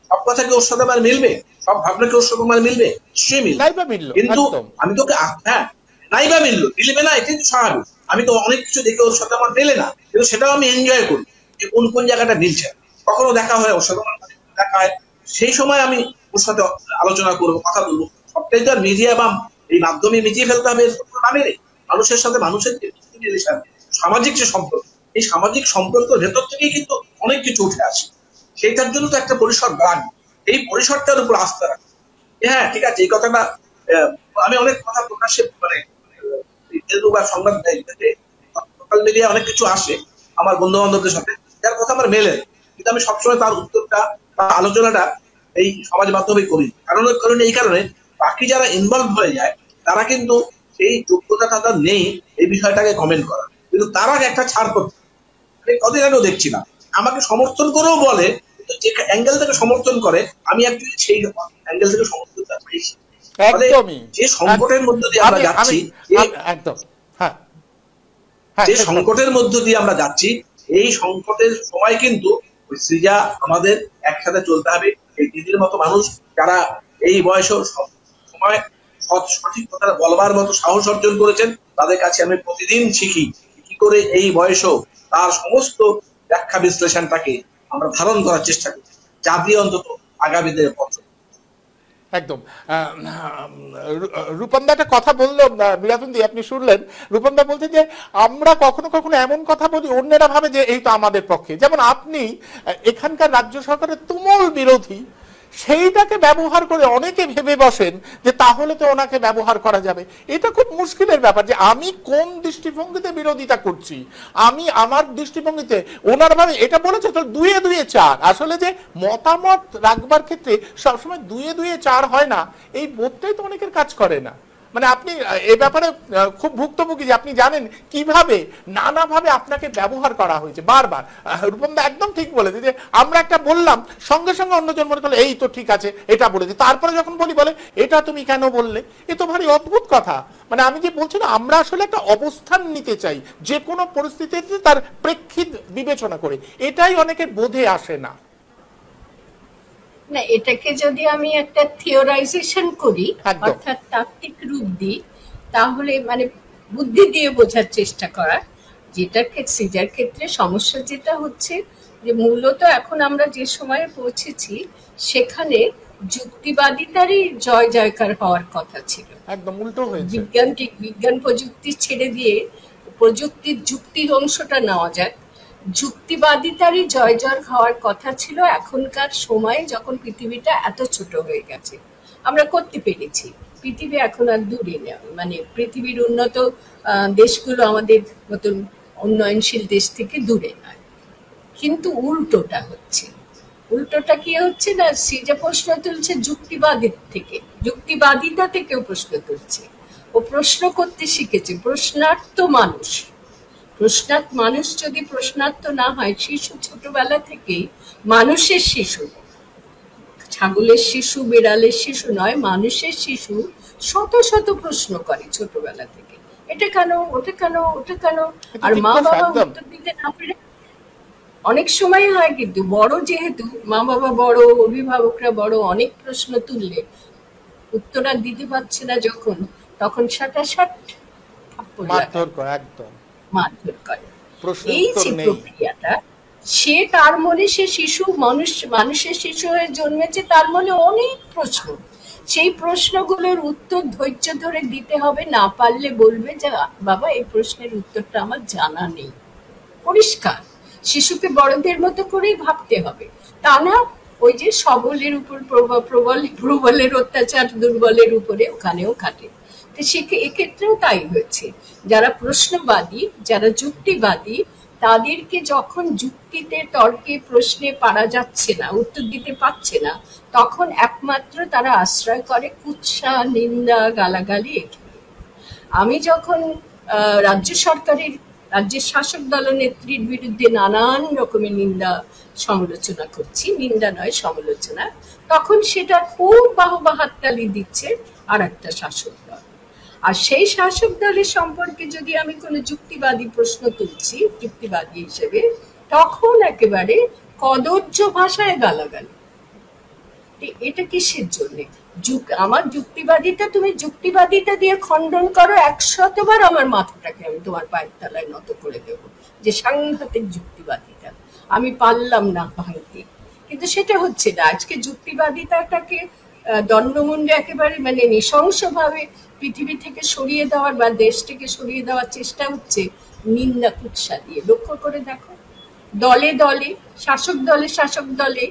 সব কথা কি ওর সাথে আমার মিলবে? সব ভাবনা কি ওর সাথে আমার মিলবে? নিশ্চয়ই মিলবে, কিন্তু আমি তোকে হ্যাঁ নাইবা মিলবে না, এটা কিন্তু স্বাভাবিক। আমি তো অনেক কিছু দেখে ওর সাথে আমার মেলে না, কিন্তু সেটাও আমি এনজয় করি যে কোন কোন জায়গাটা মিলছে। কখনো দেখা হয় ওর সাথে, দেখা হয়, সেই সময় আমি ওর সাথে আলোচনা করবো, কথা বলবো। সবটাই তো আর মিডিয়া বা এই মাধ্যমে মিটিয়ে ফেলতে হবে মানে নেই। মানুষের সাথে মানুষের রিলেশন, সামাজিক যে সম্পর্ক, এই সামাজিক সম্পর্কের ভেতর থেকেই কিন্তু অনেক কিছু উঠে আসে। সেইটার জন্য তো একটা পরিসর লাগবে, এই পরিসরটার উপর আস্থা রাখবে। হ্যাঁ ঠিক আছে, এই কথাটা আমি অনেক কথা প্রকাশ্যে মানে ফেসবুক বা সংবাদ সোশ্যাল মিডিয়া অনেক কিছু আসে আমার বন্ধু বান্ধবদের সাথে, যার কথা আমার মেলে, কিন্তু আমি সবসময় তার উত্তরটা বা আলোচনাটা এই সমাজ মাধ্যমে করি। কারণ এই কারণে বাকি যারা ইনভলভ হয়ে যায় তারা কিন্তু সেই যোগ্যতা তাদের নেই এই বিষয়টাকে কমেন্ট করা, কিন্তু তারা একটা ছাড় করতে। কদিন আগেও দেখছিলাম আমাকে সমর্থন করেও বলে, কিন্তু যে অ্যাঙ্গেল থেকে সমর্থন করে আমি অ্যাকচুয়ালি সেই অ্যাঙ্গেল থেকে সমর্থনটা পেয়েছি। যে সংকটের মধ্যে দিয়ে আমরা যাচ্ছি, যে সংকটের মধ্য দিয়ে আমরা যাচ্ছি, এই সংকটের সময় কিন্তু সৃজা আমাদের একসাথে চলতে হবে। এই দিদির মতো মানুষ যারা এই বয়সেও সময় সঠিক কথা বলবার মতো সাহস অর্জন করেছেন, তাদের কাছে আমি প্রতিদিন শিখি কি করে এই বয়সেও তার সমস্ত ব্যাখ্যা বিশ্লেষণটাকে আমরা ধারণ করার চেষ্টা করি, যা দিয়ে অন্তত আগামী দিনের পথ। একদম। রূপমদা একটা কথা বললো, মিরাতুন্দি আপনি শুনলেন, রূপমদা বলছে যে আমরা কখনো কখনো এমন কথা বলি অন্যেরা ভাবে যে এই তো আমাদের পক্ষে। যেমন আপনি এখানকার রাজ্য সরকারের তুমুল বিরোধী, সেইটাকে ব্যবহার করে অনেকে ভেবে বসেন যে তাহলে তো ওনাকে ব্যবহার করা যাবে। এটা খুব মুশকিলের ব্যাপার যে আমি কোন দৃষ্টিভঙ্গিতে বিরোধিতা করছি। আমি আমার দৃষ্টিভঙ্গিতে ওনার ভাবে এটা বলেছে তো দুয়ে দুয়ে চার, আসলে যে মতামত রাখবার ক্ষেত্রে সবসময় দুয়ে দুয়ে চার হয় না, এই বোধটাই তো অনেকের কাজ করে না। মানে আপনি এ ব্যাপারে খুব ভুক্তভোগী যে আপনি জানেন কিভাবে নানাভাবে আপনাকে ব্যবহার করা হয়েছে বারবার। রূপমদা একদম ঠিক বলেছে যে আমরা একটা বললাম, সঙ্গে সঙ্গে অন্যজন মনে করলো এই তো ঠিক আছে এটা বলেছে, তারপরে যখন বলি বলে এটা তুমি কেন বললে। এ তো ভারী অদ্ভুত কথা। মানে আমি যে বলছি না, আমরা আসলে একটা অবস্থান নিতে চাই যে কোনো পরিস্থিতিতে তার প্রেক্ষিত বিবেচনা করে, এটাই অনেকের বোধে আসে না। না, এটাকে যদি আমি একটা থিওরাইজেশন করি, অর্থাৎ তাত্ত্বিক রূপ দিই, তাহলে মানে বুদ্ধি দিয়ে বোঝার চেষ্টা করা, যেটার ক্ষেত্রে সৃজার ক্ষেত্রে সমস্যা যেটা হচ্ছে যে মূলত এখন আমরা যে সময়ে পৌঁছেছি সেখানে যুক্তিবাদিতারই জয় জয়কার হওয়ার কথা ছিল। একদম উল্টো হয়েছে। বিজ্ঞান প্রযুক্তি ছেড়ে দিয়ে প্রযুক্তির যুক্তির অংশটা নেওয়া যাক, যুক্তিবাদিতারই জয় জয় হওয়ার কথা ছিল। এখনকার সময়ে যখন পৃথিবীটা এত ছোট হয়ে গেছে, আমরা করতে পেরেছি, পৃথিবী এখন আর দূরে না, মানে পৃথিবীর উন্নত দেশগুলো আমাদের মতন উন্নয়নশীল দেশ থেকে দূরে নয়। কিন্তু উল্টোটা হচ্ছে, উল্টোটা কি হচ্ছে না, সৃজা প্রশ্ন তুলছে যুক্তিবাদীর থেকে, যুক্তিবাদিতা থেকেও প্রশ্ন তুলছে। ও প্রশ্ন করতে শিখেছে, প্রশ্নার্থ মানুষ। মানুষ যদি প্রশ্নার্থ না হয়, শিশু ছোটবেলা থেকেই মানুষের শিশু, ছাগলের শিশু বিড়ালের শিশু নয়, মানুষের শিশু শত শত প্রশ্ন করে ছোটবেলা থেকে, এটা কেন, ওটা কেন, ওটা কেন। আর মা বাবা উত্তর দিতে না পেরে অনেক সময় হয়, কিন্তু বড় যেহেতু মা বাবা বড়, অভিভাবকরা বড়, অনেক প্রশ্ন তুললে উত্তর আর দিতে পারছে না যখন, তখন সাটাসাট মারধর করে। এই যে প্রক্রিয়াটা, সে তার মনে, সে শিশু, মানুষের শিশু হয়ে জন্মেছে, তার মনে অনেক প্রশ্ন। সেই প্রশ্নগুলোর উত্তর ধৈর্য ধরে দিতে হবে, না পারলে বলবে যে বাবা এই প্রশ্নের উত্তরটা আমার জানা নেই। পরিষ্কার, শিশুকে বড়দের মতো করেই ভাবতে হবে, তা না ওই যে সবলের উপর প্রবলের অত্যাচার দুর্বলের উপরে ওখানেও খাটে। তো এক্ষেত্রেও তাই হয়েছে। যারা প্রশ্নবাদী, যারা যুক্তিবাদী, তাদেরকে যখন যুক্তিতে, তর্কে, প্রশ্নে পারা যাচ্ছে না, উত্তর দিতে পারছে না, তখন একমাত্র তারা আশ্রয় করে কুৎসা, নিন্দা, গালাগালি। আমি যখন রাজ্য সরকারের রাজ্যের শাসক দলনেত্রীর বিরুদ্ধে নানান রকমের নিন্দা সমালোচনা করছি, নিন্দা নয় সমালোচনা, তখন সেটা খুব বাহবা হাততালি দিচ্ছে আর একটা শাসক দল। আর সেই শাসক দলের সম্পর্কে যদি আমি কোনো যুক্তিবাদী প্রশ্ন তুলছি যুক্তিবাদী হিসেবে, তখন একেবারে কদর্য ভাষায় গালাগালি। এটা কিসের জন্যে? আমার যুক্তিবাদিতা তুমি যুক্তিবাদিতা দিয়ে খণ্ডন করো 100বার, আমার মাথাটাকে আমি তোমার পায়ের তলায় নত করে দেবো যে সাংঘাতিক যুক্তিবাদিতা, আমি পারলাম না ভাঙতে। কিন্তু সেটা হচ্ছে না। আজকে যুক্তিবাদিতাটাকে দণ্ডমুণ্ডে একেবারে মানে নৃশংসভাবে পৃথিবী থেকে সরিয়ে দেওয়ার বা দেশ থেকে সরিয়ে দেওয়ার চেষ্টা হচ্ছে নিন্দা কুৎসা দিয়ে। লক্ষ্য করে দেখো, দলে দলে শাসক দলে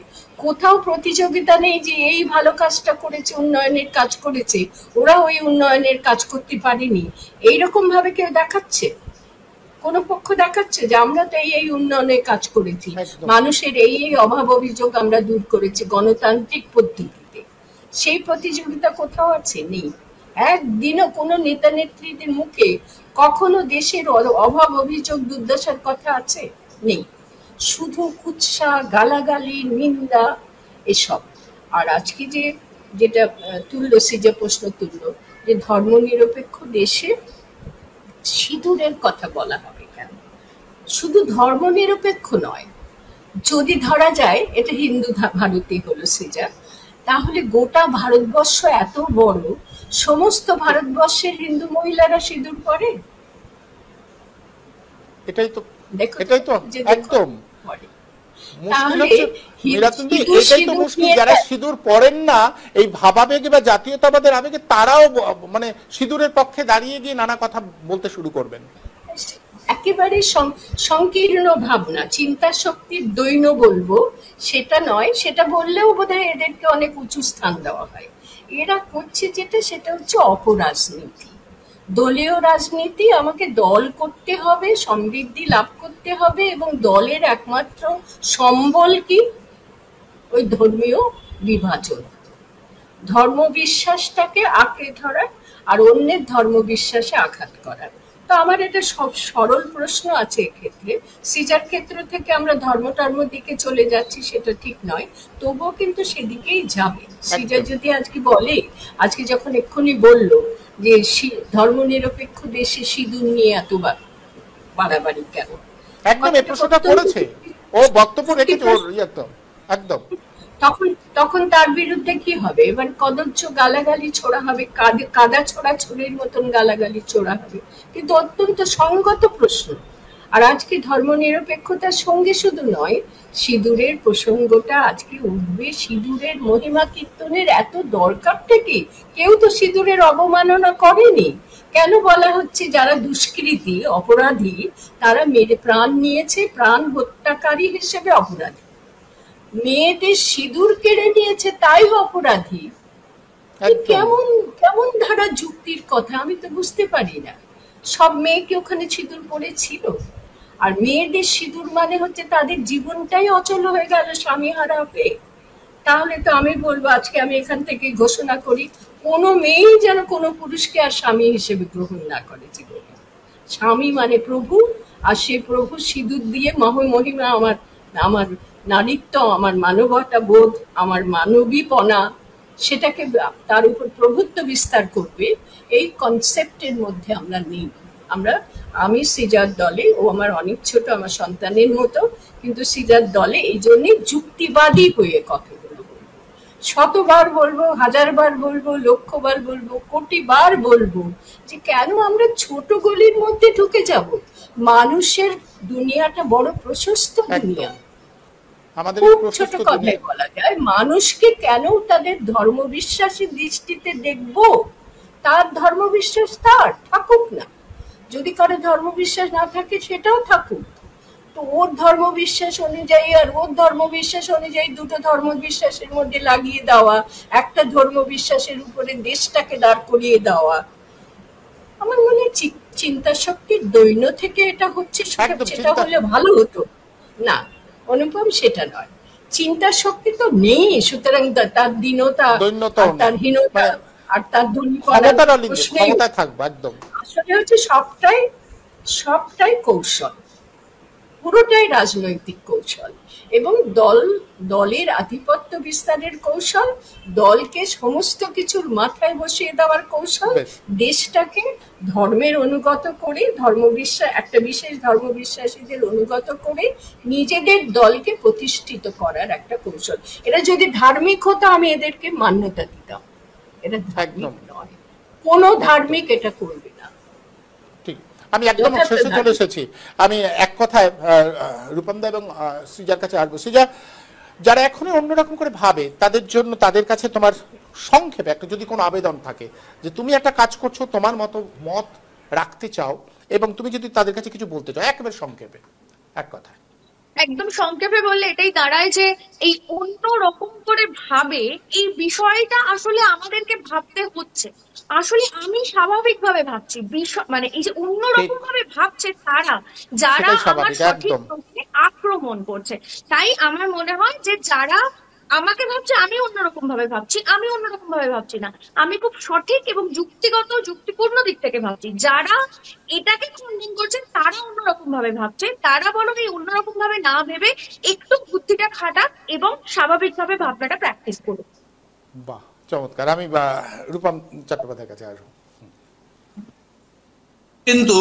কোথাও প্রতিযোগিতা নেই যে এই ভালো কাজটা করেছে, উন্নয়নের কাজ করেছে, ওরা ওই উন্নয়নের কাজ করতে পারেনি, এইরকম ভাবে কেউ দেখাচ্ছে? কোন পক্ষ দেখাচ্ছে যে আমরা তো এই উন্নয়নের কাজ করেছি, মানুষের এই অভাব অভিযোগ আমরা দূর করেছি গণতান্ত্রিক পদ্ধতিতে? সেই প্রতিযোগিতা কোথাও আছে? নেই। একদিনও কোনো নেতা নেত্রীদের মুখে কখনো দেশের অভাব অভিযোগ দুর্দশার কথা আছে? নেই। শুধু কুৎসা, গালাগালি, নিন্দা, এসব। আর আজকে যেটা তুললো, যে প্রশ্ন তুললো যে ধর্মনিরপেক্ষ দেশে সিঁদুরের কথা বলা হবে কেন? শুধু ধর্মনিরপেক্ষ নয়, যদি ধরা যায় এটা হিন্দু ভারতে হলো সৃজা, তাহলে গোটা ভারতবর্ষ এত বড়, সমস্ত ভারতবর্ষের হিন্দু মহিলারা সিঁদুর পরে? এটাই তো একদম যারা সিঁদুর পরেন না এই ভাবাবেগে বা জাতীয়তাবাদের আবেগে, তারাও মানে সিঁদুরের পক্ষে দাঁড়িয়ে গিয়ে নানা কথা বলতে শুরু করবেন। একেবারে সংকীর্ণ ভাবনা, চিন্তা শক্তির দৈন্য বলবো সেটা নয়, সেটা বললেও বোধহয় এদেরকে অনেক উঁচু স্থান দেওয়া হয়। এরা করছে সেটা হচ্ছে অপরাজনীতি, দলীয় রাজনীতি। আমাকে দল করতে হবে, সমৃদ্ধি লাভ করতে হবে, এবং দলের একমাত্র সম্বল কি? ওই ধর্মীয় বিভাজন, ধর্মবিশ্বাসটাকে আঁকড়ে ধরা আর অন্যের ধর্মবিশ্বাসে আঘাত করা। তো আমার এটা সব সরল প্রশ্ন আছে এক্ষেত্রে। সৃজার ক্ষেত্র থেকে আমরা ধর্ম দিকে চলে যাচ্ছি সেটা ঠিক নয়, তবুও কিন্তু সেদিকেই যাবে। সৃজা যদি আজকে বলে, আজকে যখন এক্ষুনি বললো যে ধর্মনিরপেক্ষ দেশে সিঁদুর নিয়ে এত বাড়াবাড়ি কেন, একদম এই প্রশ্নটা করেছে, ও বক্তব্য রেখেছে একদম। তখন তার বিরুদ্ধে কি হবে? এবার কদর্য গালাগালি ছোড়া হবে, কাদা ছোড়া ছুরির মতন গালাগালি ছোড়া হবে, কিন্তু অত্যন্ত সঙ্গত প্রশ্ন। আর আজকে ধর্মনিরপেক্ষতার সঙ্গে শুধু নয়, সিঁদুরের প্রসঙ্গটা আজকে উঠবে। সিঁদুরের মহিমা কীর্তনের এত দরকারটা কি? কেউ তো সিঁদুরের অবমাননা করেনি। কেন বলা হচ্ছে যারা দুষ্কৃতী অপরাধী তারা প্রাণ নিয়েছে, প্রাণ হত্যাকারী হিসেবে অপরাধী? মেয়েদের সিঁদুর কেড়ে নিয়েছে তাই অপরাধী? কেমন ধারা যুক্তির কথা আমি তো বুঝতে পারি না। সব মেয়েকে ওখানে সিঁদুর পড়েছিল, আর মেয়েদের সিঁদুর মানে হচ্ছে তাদের জীবনটাই অচল হয়ে গেল, স্বামী হারাবে। তাহলে তো আমি বলবো, আজকে আমি এখান থেকে ঘোষণা করি, কোনো মেয়েই যেন কোনো পুরুষকে আর স্বামী হিসেবে গ্রহণ না করে জীবনে। স্বামী মানে প্রভু, আর সে প্রভু সিঁদুর দিয়ে মহিমা আমার নারীত্ব, আমার মানবতা বোধ, আমার মানবীপনা, সেটাকে তার উপর প্রভুত্ব বিস্তার করবে। এই কনসেপ্টের মধ্যে আমরা নেই। আমি সৃজার দলে, ও আমার অনেক ছোট, আমার সন্তানের মতো, কিন্তু সৃজার দলে এই জন্যে যুক্তিবাদী হয়ে কথা বলবো। 100বার বলবো, 1000বার বলবো, লক্ষবার বলবো, কোটিবার বলবো যে কেন আমরা ছোট গলির মধ্যে ঢুকে যাব? মানুষের দুনিয়াটা বড় প্রশস্ত দুনিয়া, খুব ছোট কথায় বলা যায়। মানুষকে কেন তাদের ধর্মবিশ্বাসের দৃষ্টিতে দেখবো? তার ধর্মবিশ্বাস তার থাকুক না, যদি কারো ধর্মবিশ্বাস না থাকে সেটাও থাকুক, তো ওর ধর্মবিশ্বাস অনুযায়ী আর ওর ধর্মবিশ্বাস অনুযায়ী দুটো ধর্মবিশ্বাসের মধ্যে লাগিয়ে দেওয়া, একটা ধর্মবিশ্বাসের উপরে দেশটাকে দাঁড় করিয়ে দেওয়া, আমার মনে হয় চিন্তা শক্তির দৈন্য থেকে এটা হচ্ছে। সেটা হলে ভালো হতো না অনুপম, সেটা নয়। চিন্তা শক্তি তো নেই, সুতরাং তার দীনতা, তার হীনতা আর তার দুর্নীতি আসলে হচ্ছে সবটাই সবটাই কৌশল, পুরোটাই রাজনৈতিক কৌশল এবং দলের আধিপত্য বিস্তারের কৌশল, দলকে সমস্ত কিছুর মাথায় বসিয়ে দেওয়ার কৌশল, দেশটাকে ধর্মের অনুগত করে, একটা বিশেষ ধর্মবিশ্বাসীদের অনুগত করে নিজেদের দলকে প্রতিষ্ঠিত করার একটা কৌশল। এরা যদি ধার্মিক হতো আমি এদেরকে মান্যতা দিতাম, এটা ধার্মিক নয়, কোন ধার্মিক এটা করবে না। আমি একদম শেষে চলে এসেছি। আমি এক কথায় রূপমদা এবং সৃজার কাছে আসবো। সৃজা, যারা এখনই অন্যরকম করে ভাবে তাদের জন্য, তাদের কাছে তোমার সংক্ষেপে একটা যদি কোনো আবেদন থাকে যে তুমি একটা কাজ করছো, তোমার মত রাখতে চাও এবং তুমি যদি তাদের কাছে কিছু বলতে চাও, একেবারে সংক্ষেপে এক কথায়। একদম সংক্ষেপে বললে এটাই দাঁড়ায় যে এই অন্য রকম করে ভাবে এই বিষয়টা আসলে আমাদেরকে ভাবতে হচ্ছে। আসলে আমি স্বাভাবিকভাবে ভাবছি, মানে এই যে অন্যরকম ভাবে ভাবছে তারা, যারা আমার সঠিক প্রশ্নে আক্রমণ করছে। তাই আমার মনে হয় যে যারা আমাকে ভাবছে আমি অন্যরকম ভাবে ভাবছি, আমি অন্যরকম ভাবে ভাবছি না, আমি খুব সঠিক এবং যুক্তিগত যুক্তিপূর্ণ দিক থেকে ভাবছি। যারা এটাকে খণ্ডন করছে তারা অন্যরকম ভাবে ভাবছে, তারা বরং এই অন্যরকম ভাবে না ভেবে একটু বুদ্ধিটা খাটাক এবং স্বাভাবিকভাবে ভাবনাটা প্র্যাকটিস করুক। বাহ, চমৎকার। আমি রূপম চট্টোপাধ্যায়ের কাছে আসবো। কিন্তু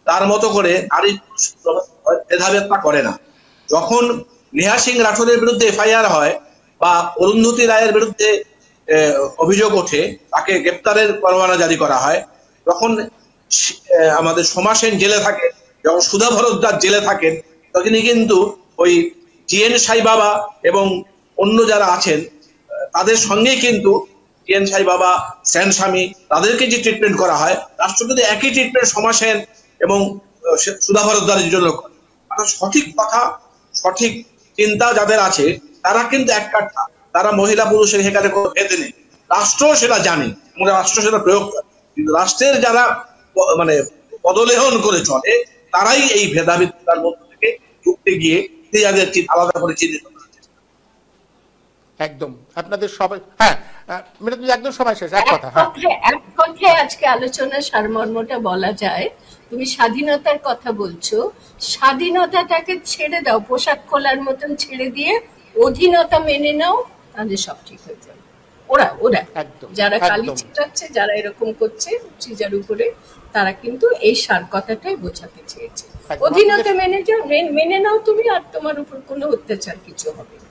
তার মতো করে নারী ভেদাভেদটা করে না। যখন নেহা সিং রাঠোরের বিরুদ্ধে এফআইআর হয় বা অরুন্ধতী রায়ের বিরুদ্ধে অভিযোগ ওঠে, তাকে গ্রেপ্তারের পরোয়ানা জারি করা হয়, তখন আমাদের সোমা সেন জেলে থাকে, যখন সুধা ভরদ্বাজ জেলে থাকেন, তখনই কিন্তু ওই জিএন সাই বাবা এবং অন্য যারা আছেন তাদের সঙ্গেই কিন্তু জিএন সাই বাবা, সেন স্বামী, তাদেরকে যে ট্রিটমেন্ট করা হয়, রাষ্ট্রপতি একই ট্রিটমেন্ট সোমা সেন এবং সুধা ভরদ্বাজের জন্য করে। সঠিক কথা, সঠিক চিন্তা যাদের আছে তারা কিন্তু এক কাঠা, তারা মহিলা পুরুষের সেখানে কোনো ভেদ নেই। রাষ্ট্র সেটা জানে এবং রাষ্ট্র সেটা প্রয়োগ করে, কিন্তু রাষ্ট্রের যারা মানে পদলেহন করে চলে তারাই এই ভেদাভেদার মধ্য থেকে ঢুকতে গিয়ে নিজেদের আলাদা করে চিহ্নিত করে। একদম আপনাদের সবাই, হ্যাঁ একদম সময় শেষ। এক কথায় আজকে আলোচনার সারমর্মটা বলা যায়। তুমি স্বাধীনতার কথা বলছো, স্বাধীনতাটাকে ছেড়ে দাও, পোশাক খোলার মতন ছেড়ে দিয়ে অধীনতা মেনে নাও, তাহলে সব ঠিক হয়ে যাবে। ওরা যারা কালি ছিটাচ্ছে, যারা এরকম করছে চিজার উপরে, তারা কিন্তু এই সার কথাটাই বোঝাতে চেয়েছে। অধীনতা মেনে নাও তুমি, আর তোমার উপর কোনো অত্যাচার কিছু হবে না।